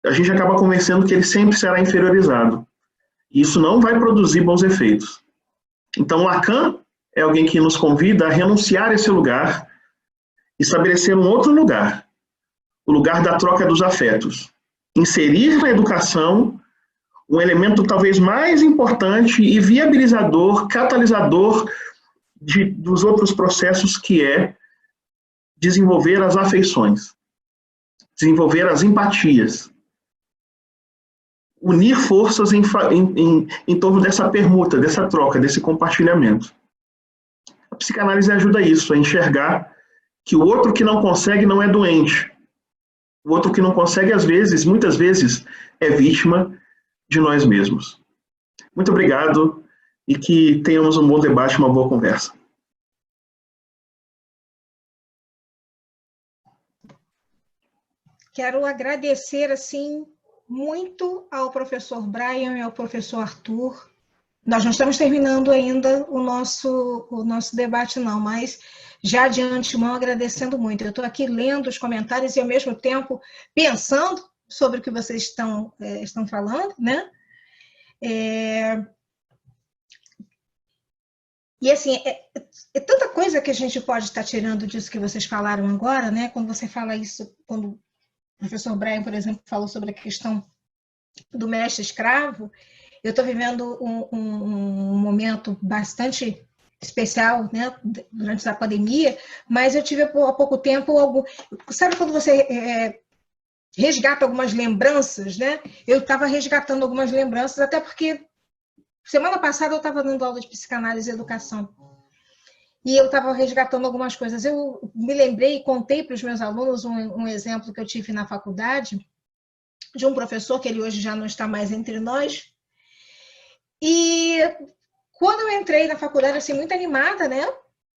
a gente acaba convencendo que ele sempre será inferiorizado. E isso não vai produzir bons efeitos. Então, Lacan é alguém que nos convida a renunciar a esse lugar, estabelecer um outro lugar, o lugar da troca dos afetos. Inserir na educação um elemento talvez mais importante e viabilizador, catalisador dos outros processos, que é desenvolver as afeições, desenvolver as empatias, unir forças em torno dessa permuta, dessa troca, desse compartilhamento. A psicanálise ajuda isso, a enxergar que o outro que não consegue não é doente. O outro que não consegue, às vezes, muitas vezes, é vítima de nós mesmos. Muito obrigado e que tenhamos um bom debate, uma boa conversa. Quero agradecer, assim, muito ao professor Brian e ao professor Arthur. Nós não estamos terminando ainda o nosso debate, não, mas já de antemão agradecendo muito. Eu estou aqui lendo os comentários e, ao mesmo tempo, pensando sobre o que vocês estão falando, né? E, assim, é tanta coisa que a gente pode estar tirando disso que vocês falaram agora, né? Quando você fala isso, quando o professor Brian, por exemplo, falou sobre a questão do mestre-escravo, eu estou vivendo um momento bastante especial, né, durante a pandemia, mas eu tive há pouco tempo sabe quando você resgata algumas lembranças, né? Eu estava resgatando algumas lembranças, até porque semana passada eu estava dando aula de psicanálise e educação. E eu estava resgatando algumas coisas. Eu me lembrei e contei para os meus alunos um exemplo que eu tive na faculdade, de um professor, que ele hoje já não está mais entre nós. E quando eu entrei na faculdade, assim, muito animada, né,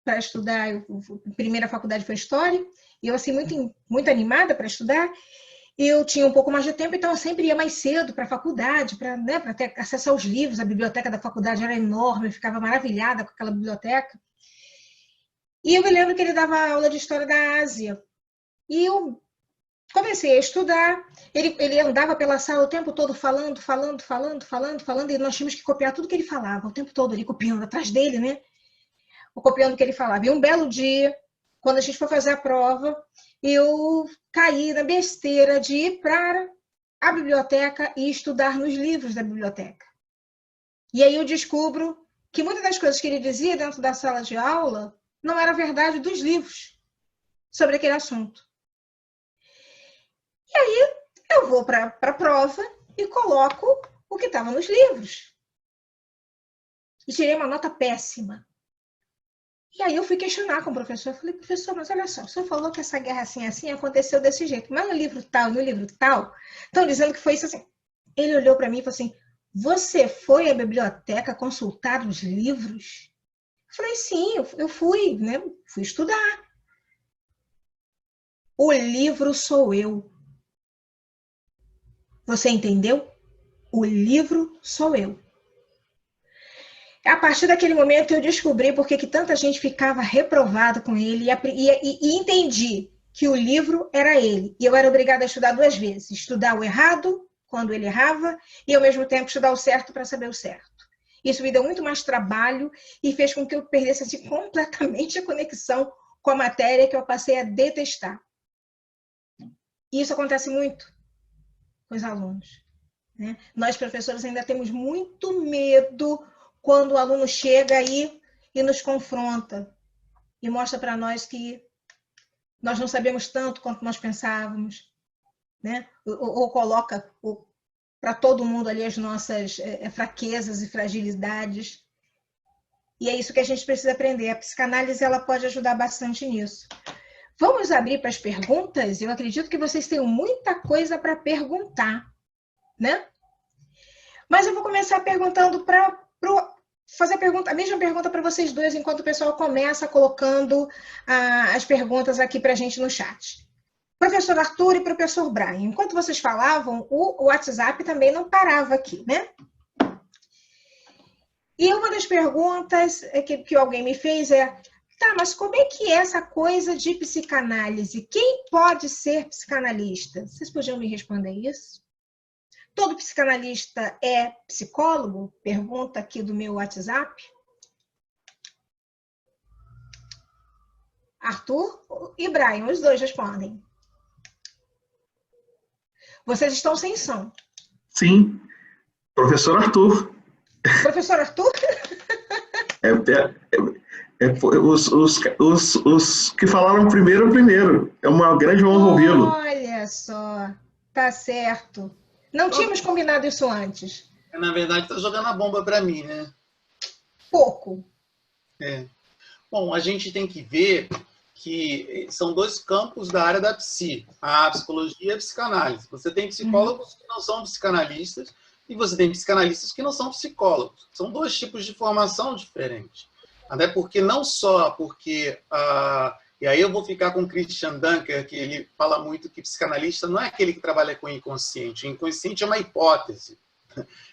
para estudar, a primeira faculdade foi História, e eu, assim, muito animada para estudar, eu tinha um pouco mais de tempo, então eu sempre ia mais cedo para a faculdade, para ter acesso aos livros. A biblioteca da faculdade era enorme, eu ficava maravilhada com aquela biblioteca. E eu me lembro que ele dava aula de História da Ásia. E eu comecei a estudar, ele andava pela sala o tempo todo falando, e nós tínhamos que copiar tudo que ele falava, o tempo todo, ali copiando atrás dele, né? Copiando o que ele falava. E um belo dia, quando a gente foi fazer a prova, eu caí na besteira de ir para a biblioteca e estudar nos livros da biblioteca. E aí eu descubro que muitas das coisas que ele dizia dentro da sala de aula não era verdade dos livros sobre aquele assunto. E aí eu vou para a prova e coloco o que estava nos livros. E tirei uma nota péssima. E aí eu fui questionar com o professor. Eu falei, professor, mas olha só, o senhor falou que essa guerra assim aconteceu desse jeito. Mas no livro tal, estão dizendo que foi isso assim. Ele olhou para mim e falou assim, você foi à biblioteca consultar os livros? Eu falei, sim, eu fui, né? Fui estudar. O livro sou eu. Você entendeu? O livro sou eu. A partir daquele momento eu descobri por que tanta gente ficava reprovada com ele e entendi que o livro era ele. E eu era obrigada a estudar 2 vezes. Estudar o errado, quando ele errava, e ao mesmo tempo estudar o certo para saber o certo. Isso me deu muito mais trabalho e fez com que eu perdesse assim, completamente a conexão com a matéria que eu passei a detestar. E isso acontece muito com os alunos, né? Nós, professores, ainda temos muito medo quando o aluno chega aí e nos confronta e mostra para nós que nós não sabemos tanto quanto nós pensávamos, né? Ou coloca para todo mundo ali as nossas fraquezas e fragilidades. E é isso que a gente precisa aprender. A psicanálise ela pode ajudar bastante nisso. Vamos abrir para as perguntas? Eu acredito que vocês tenham muita coisa para perguntar, né? Mas eu vou começar perguntando fazer a mesma pergunta para vocês dois, enquanto o pessoal começa colocando as perguntas aqui para a gente no chat. Professor Arthur e professor Brian, enquanto vocês falavam, o WhatsApp também não parava aqui, né? E uma das perguntas que alguém me fez é, tá, mas como é que é essa coisa de psicanálise? Quem pode ser psicanalista? Vocês podiam me responder isso? Todo psicanalista é psicólogo? Pergunta aqui do meu WhatsApp. Arthur e Brian, os dois respondem. Vocês estão sem som. Sim, professor Arthur. Professor Arthur? É, os que falaram primeiro. É uma grande honra ouvi-lo. Olha só, tá certo. Não tínhamos combinado isso antes. Na verdade, está jogando a bomba para mim, né? Pouco. É. Bom, a gente tem que ver que são dois campos da área da psi, a psicologia e a psicanálise. Você tem psicólogos que não são psicanalistas e você tem psicanalistas que não são psicólogos. São dois tipos de formação diferentes. Até porque não só porque... e aí eu vou ficar com o Christian Dunker, que ele fala muito que psicanalista não é aquele que trabalha com o inconsciente. O inconsciente é uma hipótese.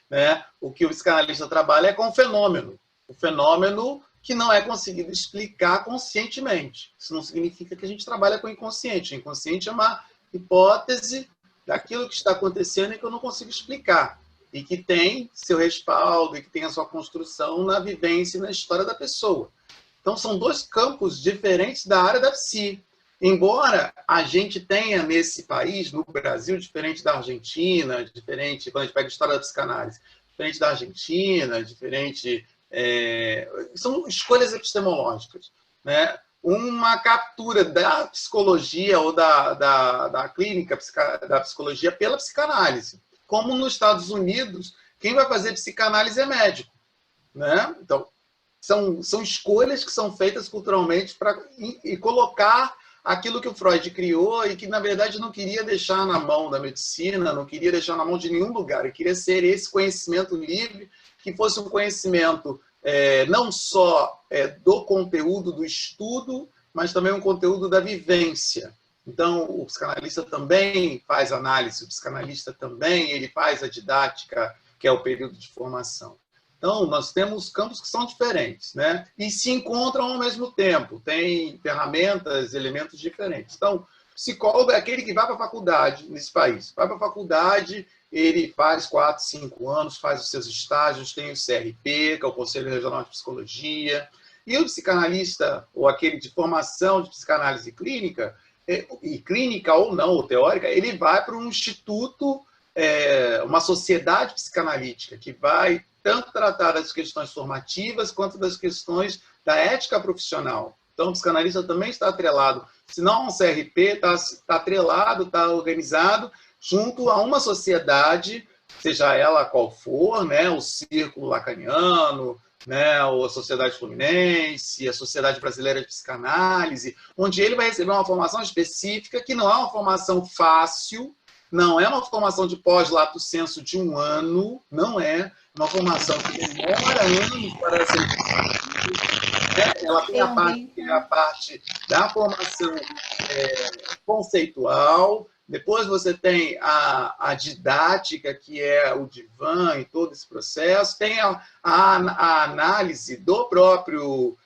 Né? O que o psicanalista trabalha é com o fenômeno. O fenômeno que não é conseguido explicar conscientemente. Isso não significa que a gente trabalha com o inconsciente. O inconsciente é uma hipótese daquilo que está acontecendo e que eu não consigo explicar. E que tem seu respaldo, e que tem a sua construção na vivência e na história da pessoa. Então, são dois campos diferentes da área da psi. Embora a gente tenha nesse país, no Brasil, diferente da Argentina, diferente, quando a gente pega a história da psicanálise, diferente da Argentina, diferente... são escolhas epistemológicas, né? Uma captura da psicologia ou da clínica da psicologia pela psicanálise. Como nos Estados Unidos, quem vai fazer psicanálise é médico, né? Então, são escolhas que são feitas culturalmente para colocar aquilo que o Freud criou e que, na verdade, não queria deixar na mão da medicina, não queria deixar na mão de nenhum lugar. Ele queria ser esse conhecimento livre, que fosse um conhecimento não só do conteúdo do estudo, mas também um conteúdo da vivência. Então, o psicanalista também faz análise, o psicanalista também ele faz a didática, que é o período de formação. Então, nós temos campos que são diferentes, né? E se encontram ao mesmo tempo, tem ferramentas, elementos diferentes. Então, psicólogo é aquele que vai para a faculdade nesse país. Vai para a faculdade, ele faz 4, 5 anos, faz os seus estágios, tem o CRP, que é o Conselho Regional de Psicologia, e o psicanalista, ou aquele de formação de psicanálise clínica, e clínica ou não, ou teórica, ele vai para um instituto, uma sociedade psicanalítica, que vai tanto tratar das questões formativas quanto das questões da ética profissional. Então, o psicanalista também está atrelado, se não a um CRP, está atrelado, está organizado junto a uma sociedade, seja ela qual for, né, o Círculo Lacaniano, né, ou a Sociedade Fluminense, a Sociedade Brasileira de Psicanálise, onde ele vai receber uma formação específica, que não é uma formação fácil, não é uma formação de pós-lato sensu de 1 ano, não é uma formação que demora anos para ser desenvolvida. Ela tem a parte da formação conceitual, depois você tem a didática, que é o divã e todo esse processo, tem a análise do próprio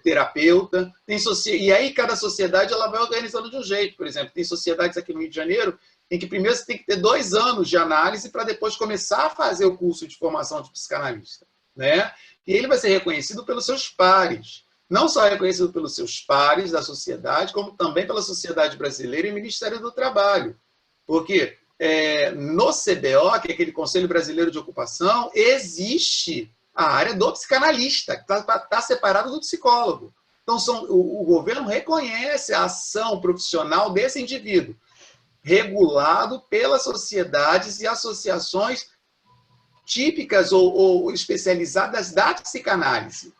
terapeuta, e aí cada sociedade ela vai organizando de um jeito. Por exemplo, tem sociedades aqui no Rio de Janeiro em que primeiro você tem que ter 2 anos de análise para depois começar a fazer o curso de formação de psicanalista, né? E ele vai ser reconhecido pelos seus pares. Não só reconhecido pelos seus pares da sociedade, como também pela sociedade brasileira e Ministério do Trabalho. Porque no CBO, que é aquele Conselho Brasileiro de Ocupação, existe a área do psicanalista, que está separado do psicólogo. Então, o governo reconhece a ação profissional desse indivíduo, regulado pelas sociedades e associações típicas ou especializadas da psicanálise,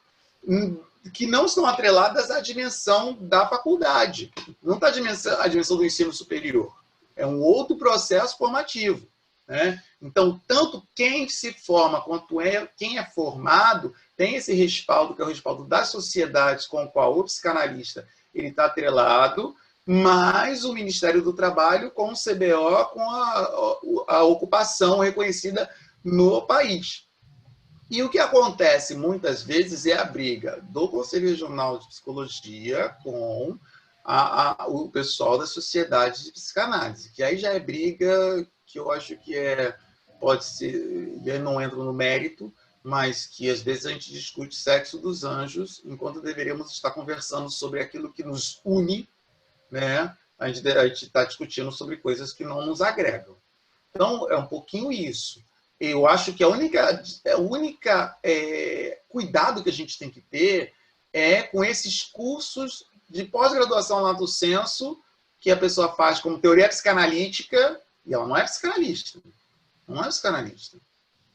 que não estão atreladas à dimensão da faculdade, não está a dimensão do ensino superior. É um outro processo formativo, né? Então, tanto quem se forma quanto quem é formado tem esse respaldo, que é o respaldo das sociedades com o qual o psicanalista está atrelado, mas o Ministério do Trabalho com o CBO, com a ocupação reconhecida no país. E o que acontece muitas vezes é a briga do Conselho Regional de Psicologia com o pessoal da Sociedade de Psicanálise, que aí já é briga que eu acho que pode ser, eu não entro no mérito, mas que às vezes a gente discute sexo dos anjos, enquanto deveríamos estar conversando sobre aquilo que nos une, né? A gente está discutindo sobre coisas que não nos agregam. Então, é um pouquinho isso. Eu acho que a única cuidado que a gente tem que ter é com esses cursos de pós-graduação lato sensu que a pessoa faz como teoria psicanalítica, e ela não é psicanalista. Não é psicanalista.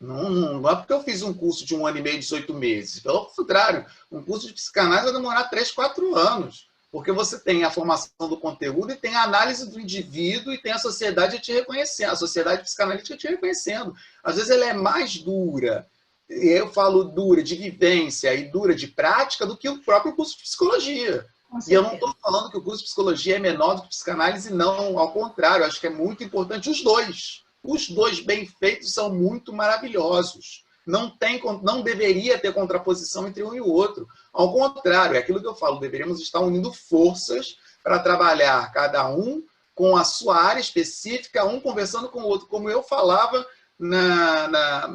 Não é porque eu fiz um curso de 1 ano e meio, 18 meses. Pelo contrário, um curso de psicanálise vai demorar 3, 4 anos. Porque você tem a formação do conteúdo e tem a análise do indivíduo e tem a sociedade te reconhecendo, a sociedade psicanalítica te reconhecendo. Às vezes ela é mais dura, eu falo dura de vivência e dura de prática do que o próprio curso de psicologia. E eu não estou falando que o curso de psicologia é menor do que psicanálise, não. Ao contrário, eu acho que é muito importante os dois. Os dois bem feitos são muito maravilhosos. Não deveria ter contraposição entre um e o outro. Ao contrário, é aquilo que eu falo, deveríamos estar unindo forças para trabalhar cada um com a sua área específica, um conversando com o outro, como eu falava na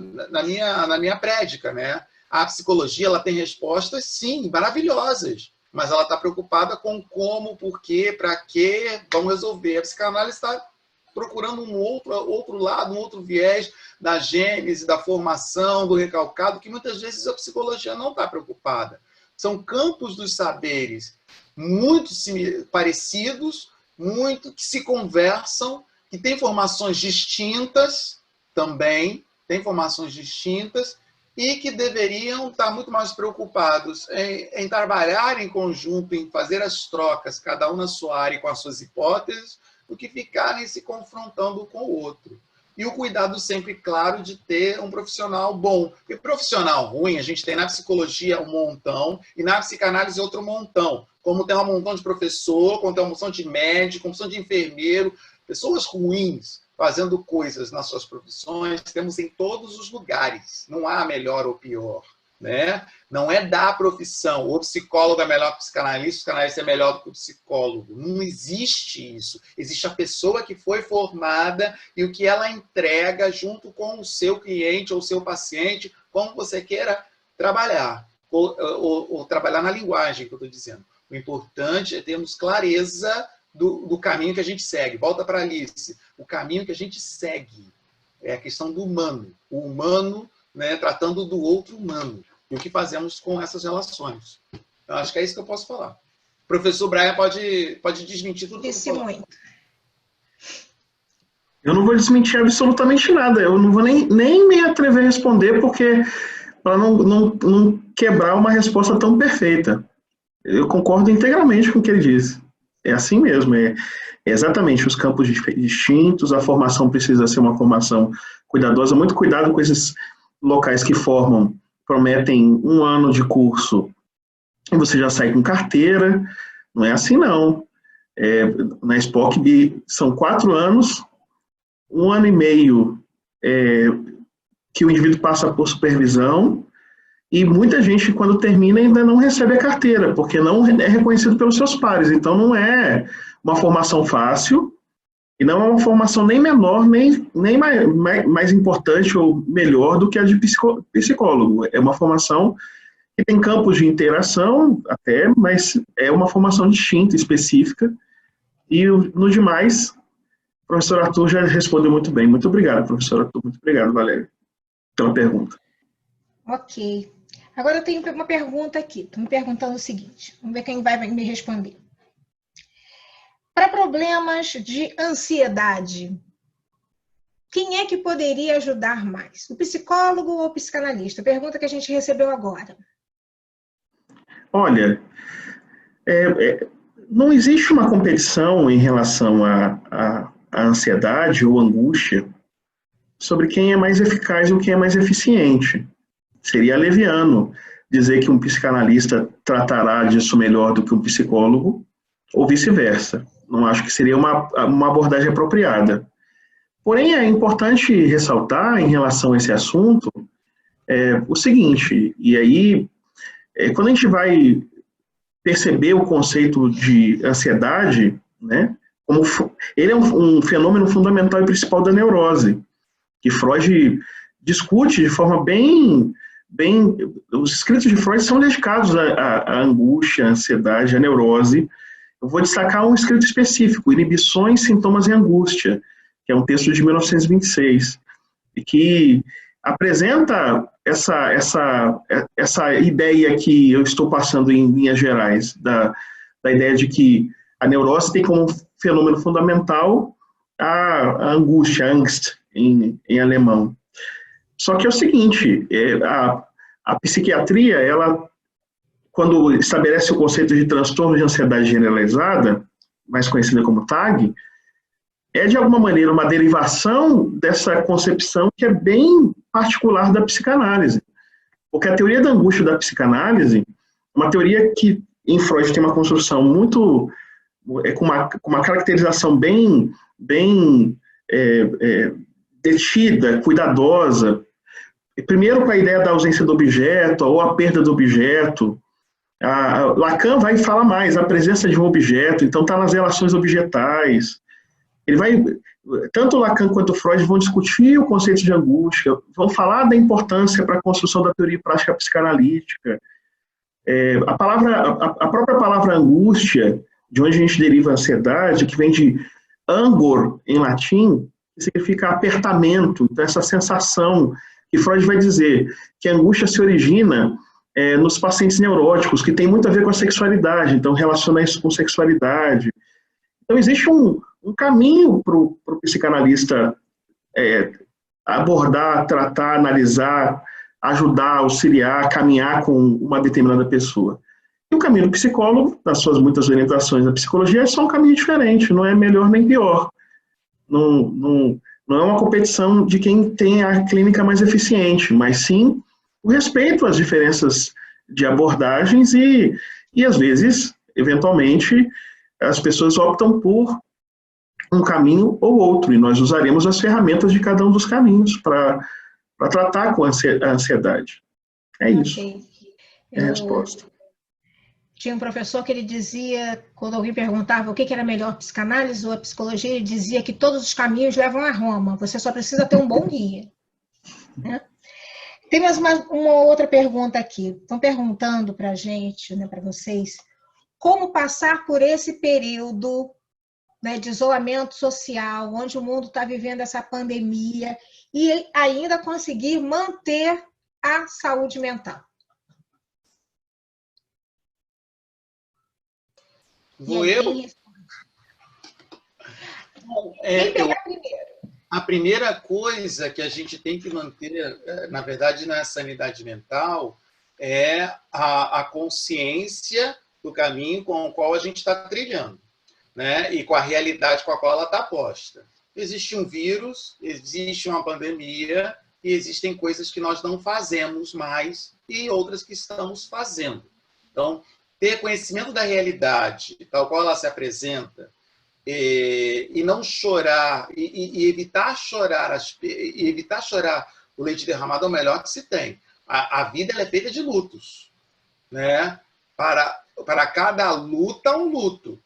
minha prédica, né? A psicologia ela tem respostas, sim, maravilhosas, mas ela está preocupada com como, por quê, para quê, vão resolver. A psicanálise está procurando um outro lado, um outro viés da gênese, da formação, do recalcado, que muitas vezes a psicologia não está preocupada. São campos dos saberes muito parecidos, muito que se conversam, que têm formações distintas também, e que deveriam estar muito mais preocupados em trabalhar em conjunto, em fazer as trocas, cada um na sua área com as suas hipóteses, do que ficarem se confrontando com o outro. E o cuidado sempre, claro, de ter um profissional bom. Porque profissional ruim, a gente tem na psicologia um montão, e na psicanálise outro montão. Como tem um montão de professor, como tem uma montão de médico, como montão de enfermeiro, pessoas ruins fazendo coisas nas suas profissões, temos em todos os lugares. Não há melhor ou pior. Né? Não é da profissão, o psicólogo é melhor que o psicanalista, o psicanalista é melhor do que o psicólogo. Não existe isso. Existe a pessoa que foi formada e o que ela entrega junto com o seu cliente ou o seu paciente, como você queira trabalhar, ou trabalhar na linguagem que eu estou dizendo. O importante é termos clareza do caminho que a gente segue. Volta para Alice. O caminho que a gente segue é a questão do humano. O humano, né, tratando do outro humano. E o que fazemos com essas relações. Eu acho que é isso que eu posso falar. O professor Brian pode desmentir tudo que eu falei. Eu não vou desmentir absolutamente nada. Eu não vou nem me atrever a responder, porque para não quebrar uma resposta tão perfeita. Eu concordo integralmente com o que ele disse. É assim mesmo. É exatamente os campos distintos, a formação precisa ser uma formação cuidadosa. Muito cuidado com esses locais que prometem 1 ano de curso e você já sai com carteira. Não é assim, não. Na SPOC são 4 anos, 1 ano e meio que o indivíduo passa por supervisão, e muita gente, quando termina, ainda não recebe a carteira, porque não é reconhecido pelos seus pares. Então, não é uma formação fácil, e não é uma formação nem menor, nem mais importante ou melhor do que a de psicólogo. É uma formação que tem campos de interação até, mas é uma formação distinta, específica. E, no demais, o professor Arthur já respondeu muito bem. Muito obrigado, professor Arthur. Muito obrigado, Valéria, pela pergunta. Ok. Agora eu tenho uma pergunta aqui. Estou me perguntando o seguinte. Vamos ver quem vai me responder. Para problemas de ansiedade, quem é que poderia ajudar mais? O psicólogo ou o psicanalista? Pergunta que a gente recebeu agora. Olha, não existe uma competição em relação à ansiedade ou angústia sobre quem é mais eficaz ou quem é mais eficiente. Seria leviano dizer que um psicanalista tratará disso melhor do que um psicólogo, ou vice-versa. Não acho que seria uma abordagem apropriada. Porém, é importante ressaltar em relação a esse assunto o seguinte, e aí, quando a gente vai perceber o conceito de ansiedade, né, ele é um fenômeno fundamental e principal da neurose, que Freud discute de forma bem... Os escritos de Freud são dedicados à angústia, à ansiedade, à neurose. Eu vou destacar um escrito específico, Inibições, Sintomas e Angústia, que é um texto de 1926. que apresenta essa ideia que eu estou passando em linhas gerais, da ideia de que a neurose tem como fenômeno fundamental a angústia, Angst, em alemão. Só que é o seguinte, a psiquiatria, ela, quando estabelece o conceito de transtorno de ansiedade generalizada, mais conhecida como TAG, é de alguma maneira uma derivação dessa concepção que é bem particular da psicanálise. Porque a teoria da angústia da psicanálise é uma teoria que em Freud tem uma construção muito, com uma caracterização bem detida, cuidadosa. Primeiro com a ideia da ausência do objeto ou a perda do objeto. Lacan vai falar mais, a presença de um objeto, então está nas relações objetais. Ele vai, tanto Lacan quanto Freud vão discutir o conceito de angústia, vão falar da importância para a construção da teoria prática psicanalítica. A própria palavra angústia, de onde a gente deriva a ansiedade, que vem de angor, em latim, que significa apertamento. Então, essa sensação que Freud vai dizer que a angústia se origina nos pacientes neuróticos, que tem muito a ver com a sexualidade, então relaciona isso com sexualidade. Então, existe um caminho para o psicanalista abordar, tratar, analisar, ajudar, auxiliar, caminhar com uma determinada pessoa. E o caminho do psicólogo, nas suas muitas orientações da psicologia, é só um caminho diferente, não é melhor nem pior. Não é uma competição de quem tem a clínica mais eficiente, mas sim o respeito às diferenças de abordagens e às vezes, eventualmente, as pessoas optam por um caminho ou outro, e nós usaremos as ferramentas de cada um dos caminhos para tratar com a ansiedade. É isso. Okay. É a resposta. Tinha um professor que ele dizia, quando alguém perguntava o que era melhor, a psicanálise ou a psicologia, ele dizia que todos os caminhos levam a Roma, você só precisa ter um bom guia. Né? Tem mais uma outra pergunta aqui. Estão perguntando para a gente, né, para vocês, como passar por esse período, né, de isolamento social, onde o mundo está vivendo essa pandemia, e ainda conseguir manter a saúde mental. Vou eu? Quem pegar primeiro? A primeira coisa que a gente tem que manter, na verdade, na sanidade mental, é a consciência do caminho com o qual a gente está trilhando, né? E com a realidade com a qual ela está posta. Existe um vírus, existe uma pandemia, e existem coisas que nós não fazemos mais e outras que estamos fazendo. Então, ter conhecimento da realidade, tal qual ela se apresenta, e não chorar, e evitar chorar, evitar chorar o leite derramado é o melhor que se tem. A vida ela é feita de lutos, né? Para cada luta, um luto.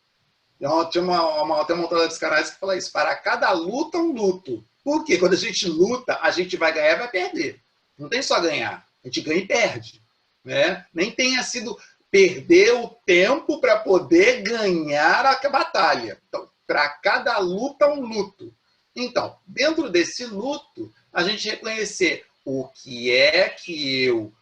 Tem uma autora dos canais que fala isso, para cada luta, um luto. Por quê? Quando a gente luta, a gente vai ganhar e vai perder. Não tem só ganhar, a gente ganha e perde. Né? Nem tenha sido perder o tempo para poder ganhar a batalha. Então, para cada luta, um luto. Então, dentro desse luto, a gente reconhecer o que é que eu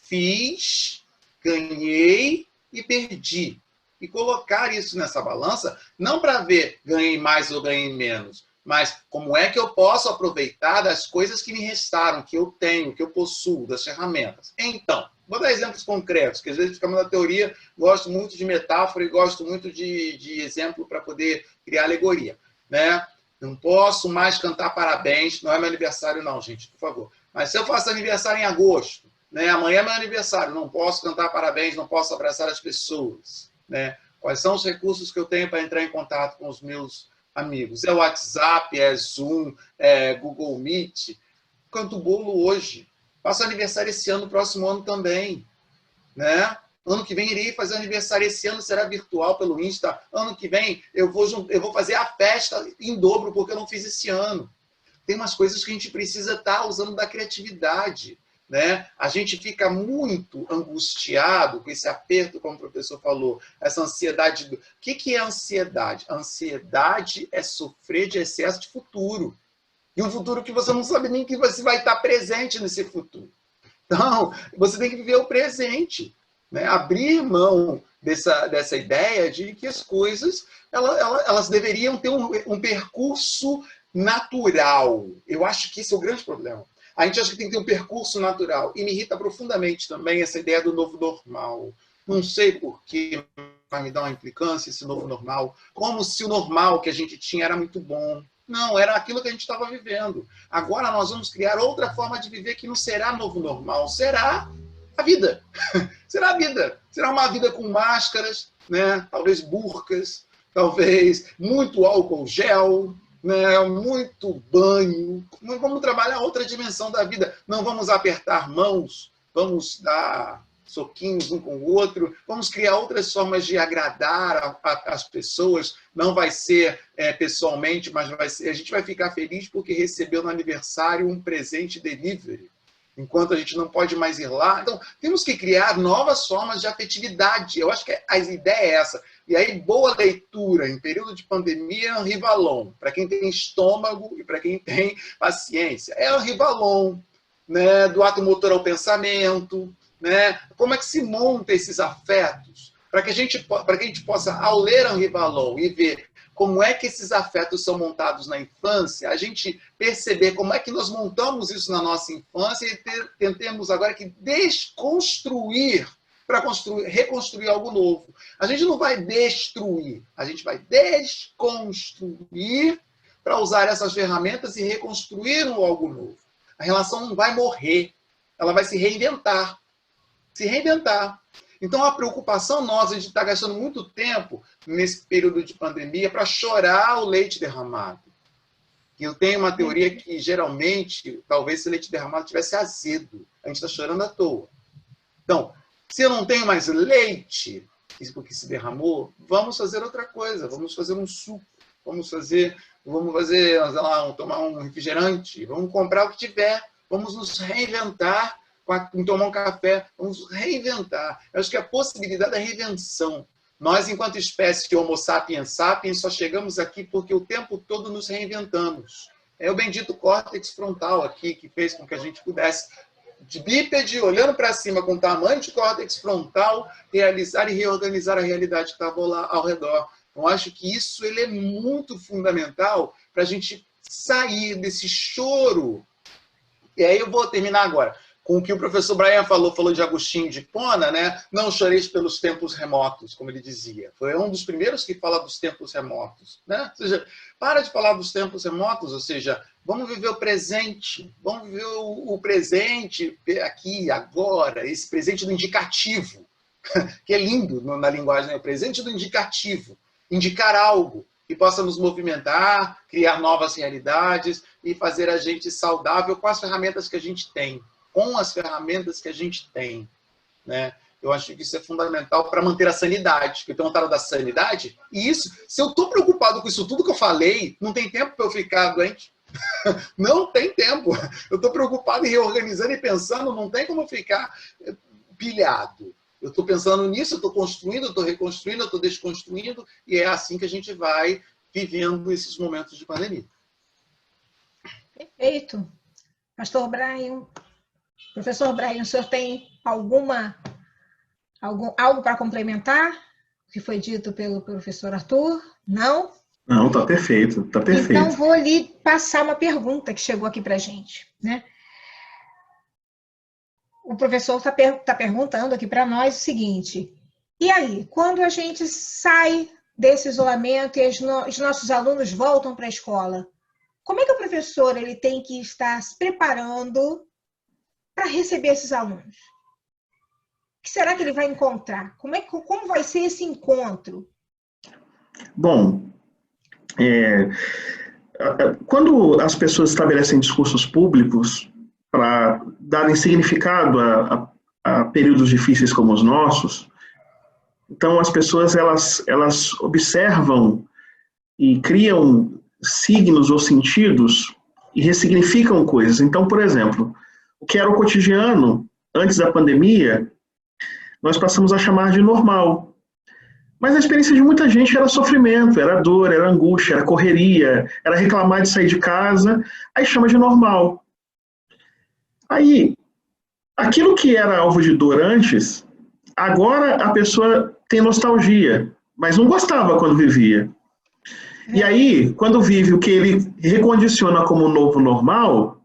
fiz, ganhei e perdi. E colocar isso nessa balança, não para ver ganhei mais ou ganhei menos, mas como é que eu posso aproveitar das coisas que me restaram, que eu tenho, que eu possuo, das ferramentas. Então, vou dar exemplos concretos, que às vezes ficamos na teoria, gosto muito de metáfora e gosto muito de exemplo para poder criar alegoria. Né? Não posso mais cantar parabéns, não é meu aniversário não, gente, por favor. Mas se eu faço aniversário em agosto, né? Amanhã é meu aniversário, não posso cantar parabéns, não posso abraçar as pessoas. Né? Quais são os recursos que eu tenho para entrar em contato com os meus amigos? É WhatsApp, é Zoom, é Google Meet. Canto bolo hoje. Faço aniversário esse ano, próximo ano também. Né? Ano que vem irei fazer aniversário, esse ano será virtual pelo Insta. Ano que vem eu vou fazer a festa em dobro, porque eu não fiz esse ano. Tem umas coisas que a gente precisa estar usando da criatividade. Né? A gente fica muito angustiado com esse aperto, como o professor falou, essa ansiedade. O que é ansiedade? A ansiedade é sofrer de excesso de futuro. E um futuro que você não sabe nem que você vai estar presente nesse futuro. Então, você tem que viver o presente, né? Abrir mão dessa ideia de que as coisas elas deveriam ter um percurso natural. Eu acho que esse é o grande problema. A gente acha que tem que ter um percurso natural. E me irrita profundamente também essa ideia do novo normal. Não sei por que vai me dar uma implicância esse novo normal. Como se o normal que a gente tinha era muito bom. Não, era aquilo que a gente estava vivendo. Agora nós vamos criar outra forma de viver que não será novo normal. Será a vida. Será a vida. Será uma vida com máscaras, né? Talvez burcas, talvez muito álcool gel, né? Muito banho. Vamos trabalhar outra dimensão da vida. Não vamos apertar mãos, vamos dar soquinhos um com o outro, vamos criar outras formas de agradar as pessoas, não vai ser pessoalmente, mas a gente vai ficar feliz porque recebeu no aniversário um presente delivery, enquanto a gente não pode mais ir lá. Então, temos que criar novas formas de afetividade. Eu acho que a ideia é essa. E aí, boa leitura em período de pandemia, Henri Vallon, para quem tem estômago e para quem tem paciência. É Henri Vallon, né, do ato motor ao pensamento, né? Como é que se monta esses afetos? Para que a gente possa, ao ler Henri Vallon e ver como é que esses afetos são montados na infância, a gente perceber como é que nós montamos isso na nossa infância e tentemos agora que desconstruir para reconstruir algo novo. A gente não vai destruir, a gente vai desconstruir para usar essas ferramentas e reconstruir algo novo. A relação não vai morrer, ela vai se reinventar. Se reinventar. Então, a preocupação nossa, a gente está gastando muito tempo nesse período de pandemia para chorar o leite derramado. E eu tenho uma teoria que, geralmente, talvez esse leite derramado tivesse azedo. A gente está chorando à toa. Então, se eu não tenho mais leite, porque se derramou, vamos fazer outra coisa. Vamos fazer um suco. Vamos fazer, sei lá, tomar um refrigerante. Vamos comprar o que tiver. Vamos nos reinventar. Tomar um café, vamos reinventar. Eu acho que a possibilidade da reinvenção. Nós, enquanto espécie Homo sapiens sapiens, só chegamos aqui porque o tempo todo nos reinventamos. É o bendito córtex frontal aqui que fez com que a gente pudesse, de bípede, olhando para cima com o tamanho de córtex frontal, realizar e reorganizar a realidade que estava lá ao redor. Eu acho que isso ele é muito fundamental para a gente sair desse choro. E aí eu vou terminar agora com o que o professor Brian falou de Agostinho de Hipona, né? Não choreis pelos tempos remotos, como ele dizia. Foi um dos primeiros que fala dos tempos remotos, né? Ou seja, para de falar dos tempos remotos, ou seja, vamos viver o presente, vamos viver o presente aqui, agora, esse presente do indicativo, que é lindo na linguagem, né? O presente do indicativo, indicar algo que possa nos movimentar, criar novas realidades e fazer a gente saudável com as ferramentas que a gente tem. Com as ferramentas que a gente tem, né? Eu acho que isso é fundamental para manter a sanidade. Porque perguntaram da sanidade, e isso, se eu estou preocupado com isso tudo que eu falei, não tem tempo para eu ficar doente. Não tem tempo. Eu estou preocupado em reorganizando e pensando, não tem como ficar pilhado. Eu estou pensando nisso, eu estou construindo, eu estou reconstruindo, eu estou desconstruindo, e é assim que a gente vai vivendo esses momentos de pandemia. Perfeito. Pastor Brian, professor Brian, o senhor tem algo para complementar o que foi dito pelo professor Arthur? Não? Não, está perfeito, está perfeito. Então, vou lhe passar uma pergunta que chegou aqui para a gente, né? O professor está perguntando aqui para nós o seguinte: e aí, quando a gente sai desse isolamento e os nossos alunos voltam para a escola, como é que o professor ele tem que estar se preparando para receber esses alunos? O que será que ele vai encontrar? Como vai ser esse encontro? Bom, quando as pessoas estabelecem discursos públicos para darem significado a períodos difíceis como os nossos, então as pessoas elas observam e criam signos ou sentidos e ressignificam coisas. Então, por exemplo, o que era o cotidiano antes da pandemia, nós passamos a chamar de normal. Mas a experiência de muita gente era sofrimento, era dor, era angústia, era correria, era reclamar de sair de casa, aí chama de normal. Aí, aquilo que era alvo de dor antes, agora a pessoa tem nostalgia, mas não gostava quando vivia. E aí, quando vive o que ele recondiciona como novo normal,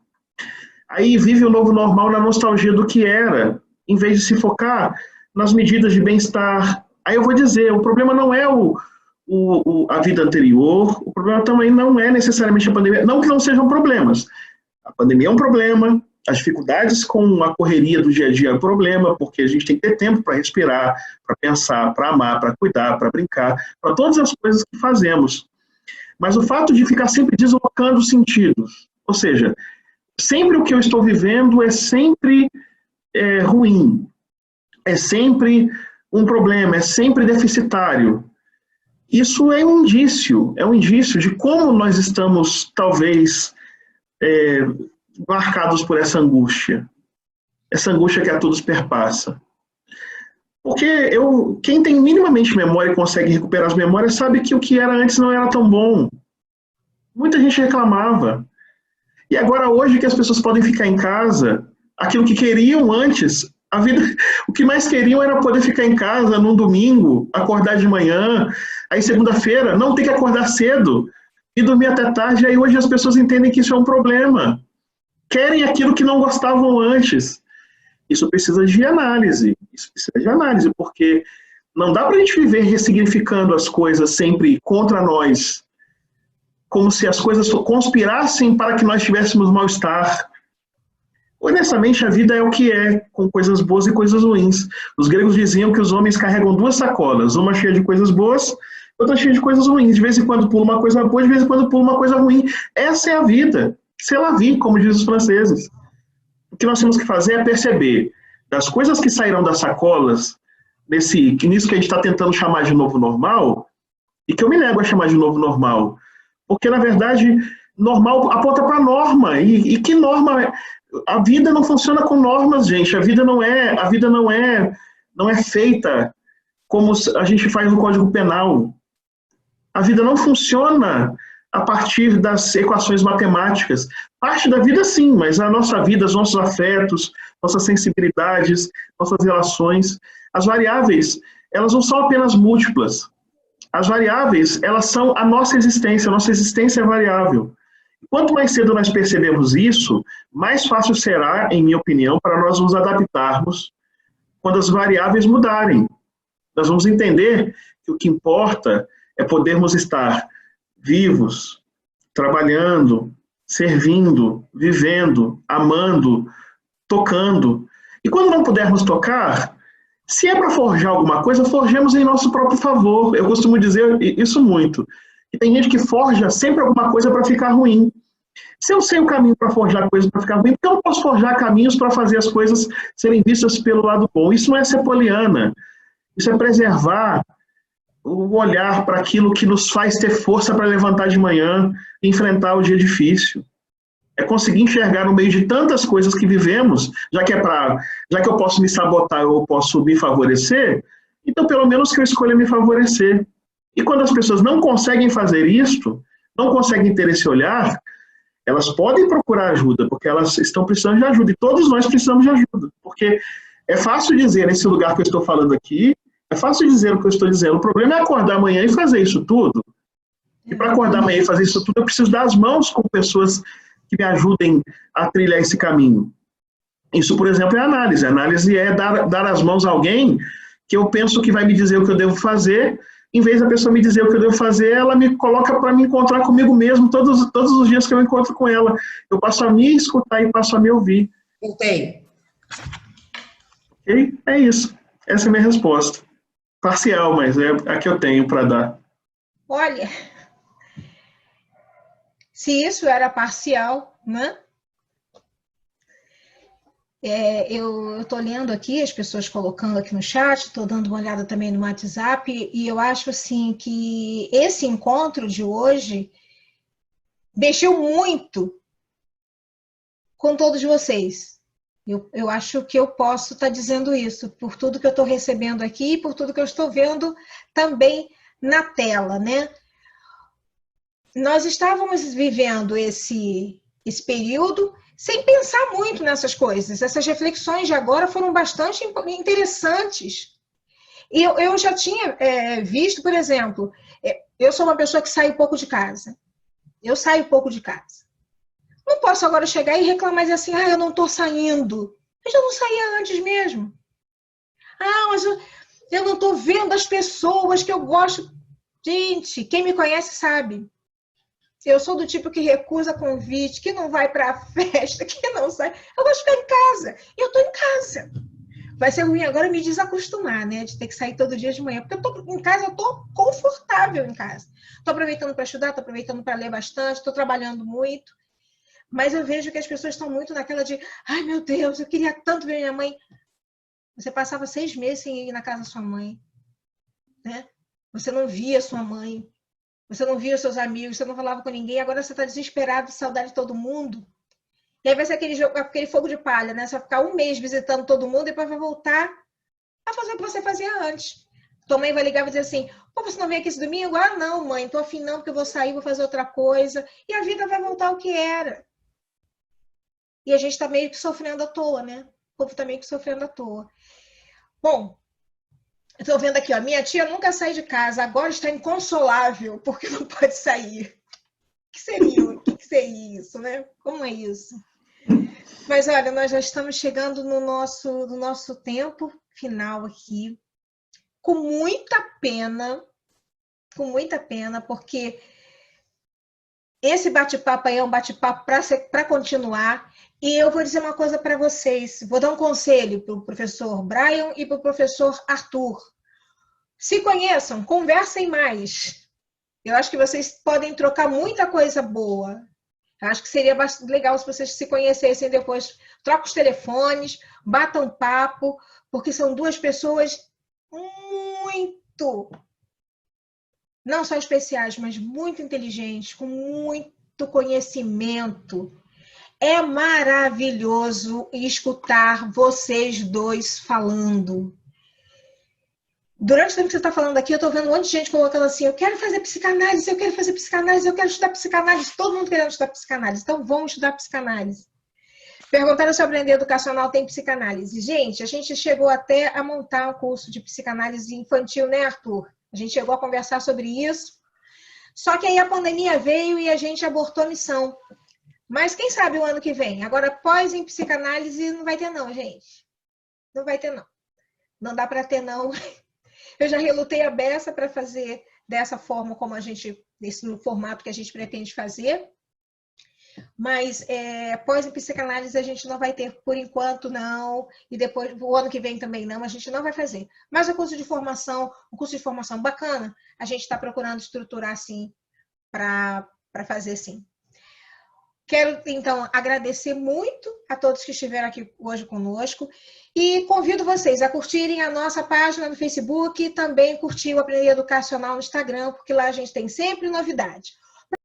aí vive o novo normal na nostalgia do que era, em vez de se focar nas medidas de bem-estar. Aí eu vou dizer, o problema não é a vida anterior, o problema também não é necessariamente a pandemia, não que não sejam problemas. A pandemia é um problema, as dificuldades com a correria do dia a dia é um problema, porque a gente tem que ter tempo para respirar, para pensar, para amar, para cuidar, para brincar, para todas as coisas que fazemos. Mas o fato de ficar sempre deslocando sentidos, ou seja, sempre o que eu estou vivendo é sempre ruim, é sempre um problema, é sempre deficitário. Isso é um indício de como nós estamos, talvez, marcados por essa angústia que a todos perpassa. Porque quem tem minimamente memória e consegue recuperar as memórias sabe que o que era antes não era tão bom. Muita gente reclamava. E agora, hoje, que as pessoas podem ficar em casa, aquilo que queriam antes, o que mais queriam era poder ficar em casa num domingo, acordar de manhã, aí segunda-feira, não ter que acordar cedo e dormir até tarde. Aí hoje as pessoas entendem que isso é um problema. Querem aquilo que não gostavam antes. Isso precisa de análise. Porque não dá para a gente viver ressignificando as coisas sempre contra nós, como se as coisas conspirassem para que nós tivéssemos mal-estar. Honestamente, a vida é o que é, com coisas boas e coisas ruins. Os gregos diziam que os homens carregam duas sacolas, uma cheia de coisas boas, outra cheia de coisas ruins. De vez em quando pula uma coisa boa, de vez em quando pula uma coisa ruim. Essa é a vida. C'est la vie, como dizem os franceses. O que nós temos que fazer é perceber das coisas que sairão das sacolas, nisso que a gente está tentando chamar de novo normal, e que eu me nego a chamar de novo normal. Porque, na verdade, normal aponta para norma. E que norma? A vida não funciona com normas, gente. A vida não é feita como a gente faz no Código Penal. A vida não funciona a partir das equações matemáticas. Parte da vida, sim, mas a nossa vida, os nossos afetos, nossas sensibilidades, nossas relações, as variáveis, elas não são apenas múltiplas. As variáveis, elas são a nossa existência é variável. Quanto mais cedo nós percebemos isso, mais fácil será, em minha opinião, para nós nos adaptarmos quando as variáveis mudarem. Nós vamos entender que o que importa é podermos estar vivos, trabalhando, servindo, vivendo, amando, tocando. E quando não pudermos tocar, se é para forjar alguma coisa, forjemos em nosso próprio favor. Eu costumo dizer isso muito. E tem gente que forja sempre alguma coisa para ficar ruim. Se eu sei o caminho para forjar coisas para ficar ruim, então eu posso forjar caminhos para fazer as coisas serem vistas pelo lado bom. Isso não é ser poliana. Isso é preservar o olhar para aquilo que nos faz ter força para levantar de manhã e enfrentar o dia difícil. É conseguir enxergar no meio de tantas coisas que vivemos, já que eu posso me sabotar ou posso me favorecer, então pelo menos que eu escolha me favorecer. E quando as pessoas não conseguem fazer isso, não conseguem ter esse olhar, elas podem procurar ajuda, porque elas estão precisando de ajuda, e todos nós precisamos de ajuda, porque é fácil dizer, nesse lugar que eu estou falando aqui, é fácil dizer o que eu estou dizendo. O problema é acordar amanhã e fazer isso tudo. E para acordar amanhã e fazer isso tudo, eu preciso dar as mãos com pessoas que me ajudem a trilhar esse caminho. Isso, por exemplo, é análise. A análise é dar as mãos a alguém que eu penso que vai me dizer o que eu devo fazer. Em vez da pessoa me dizer o que eu devo fazer, ela me coloca para me encontrar comigo mesmo todos os dias que eu encontro com ela. Eu passo a me escutar e passo a me ouvir. Entendi. Ok? É isso. Essa é a minha resposta. Parcial, mas é a que eu tenho para dar. Olha, se isso era parcial, né? Eu estou lendo aqui, as pessoas colocando aqui no chat, estou dando uma olhada também no WhatsApp, e eu acho assim que esse encontro de hoje mexeu muito com todos vocês. Eu acho que eu posso estar dizendo isso, por tudo que eu estou recebendo aqui e por tudo que eu estou vendo também na tela, né? Nós estávamos vivendo esse período sem pensar muito nessas coisas. Essas reflexões de agora foram bastante interessantes. E eu já tinha visto, por exemplo, eu sou uma pessoa que sai pouco de casa. Eu saio pouco de casa. Não posso agora chegar e reclamar assim, eu não estou saindo. Eu já não saía antes mesmo. Mas eu não estou vendo as pessoas que eu gosto. Gente, quem me conhece sabe. Eu sou do tipo que recusa convite, que não vai para a festa, que não sai. Eu gosto de ficar em casa. E eu estou em casa. Vai ser ruim agora me desacostumar, né? De ter que sair todo dia de manhã. Porque eu estou em casa, eu estou confortável em casa. Estou aproveitando para estudar, estou aproveitando para ler bastante, estou trabalhando muito. Mas eu vejo que as pessoas estão muito naquela de ai, meu Deus, eu queria tanto ver minha mãe. Você passava 6 meses sem ir na casa da sua mãe. Né? Você não via sua mãe. Você não via os seus amigos, você não falava com ninguém, agora você está desesperado, saudade de todo mundo. E aí vai ser aquele fogo de palha, né? Você vai ficar 1 mês visitando todo mundo e depois vai voltar a fazer o que você fazia antes. Tua mãe vai ligar e vai dizer assim, você não vem aqui esse domingo? Não, mãe, tô afim não, porque eu vou sair, vou fazer outra coisa. E a vida vai voltar ao que era. E a gente está meio que sofrendo à toa, né? O povo está meio que sofrendo à toa. Bom, estou vendo aqui, minha tia nunca sai de casa, agora está inconsolável, porque não pode sair. O que seria isso, né? Como é isso? Mas olha, nós já estamos chegando no nosso tempo final aqui, com muita pena, porque esse bate-papo aí é um bate-papo para continuar. E eu vou dizer uma coisa para vocês, vou dar um conselho para o professor Brian e para o professor Arthur. Se conheçam, conversem mais. Eu acho que vocês podem trocar muita coisa boa. Eu acho que seria bastante legal se vocês se conhecessem depois. Troquem os telefones, batam papo, porque são 2 pessoas muito, não só especiais, mas muito inteligentes, com muito conhecimento. É maravilhoso escutar vocês 2 falando. Durante o tempo que você está falando aqui, eu estou vendo um monte de gente colocando assim, eu quero fazer psicanálise, eu quero fazer psicanálise, eu quero estudar psicanálise, todo mundo querendo estudar psicanálise, então vamos estudar psicanálise. Perguntaram se o Aprender Educacional tem psicanálise. Gente, a gente chegou até a montar um curso de psicanálise infantil, né, Arthur? A gente chegou a conversar sobre isso, só que aí a pandemia veio e a gente abortou a missão. Mas quem sabe o ano que vem? Agora, pós em psicanálise, não vai ter não, gente. Não vai ter não. Não dá para ter não. Eu já relutei a beça para fazer dessa forma como no formato que a gente pretende fazer. Mas pós em psicanálise a gente não vai ter por enquanto, não. E depois, o ano que vem também não, a gente não vai fazer. Mas o curso de formação bacana, a gente está procurando estruturar, sim, para fazer, sim. Quero, então, agradecer muito a todos que estiveram aqui hoje conosco e convido vocês a curtirem a nossa página no Facebook e também curtir o Aprender Educacional no Instagram, porque lá a gente tem sempre novidade.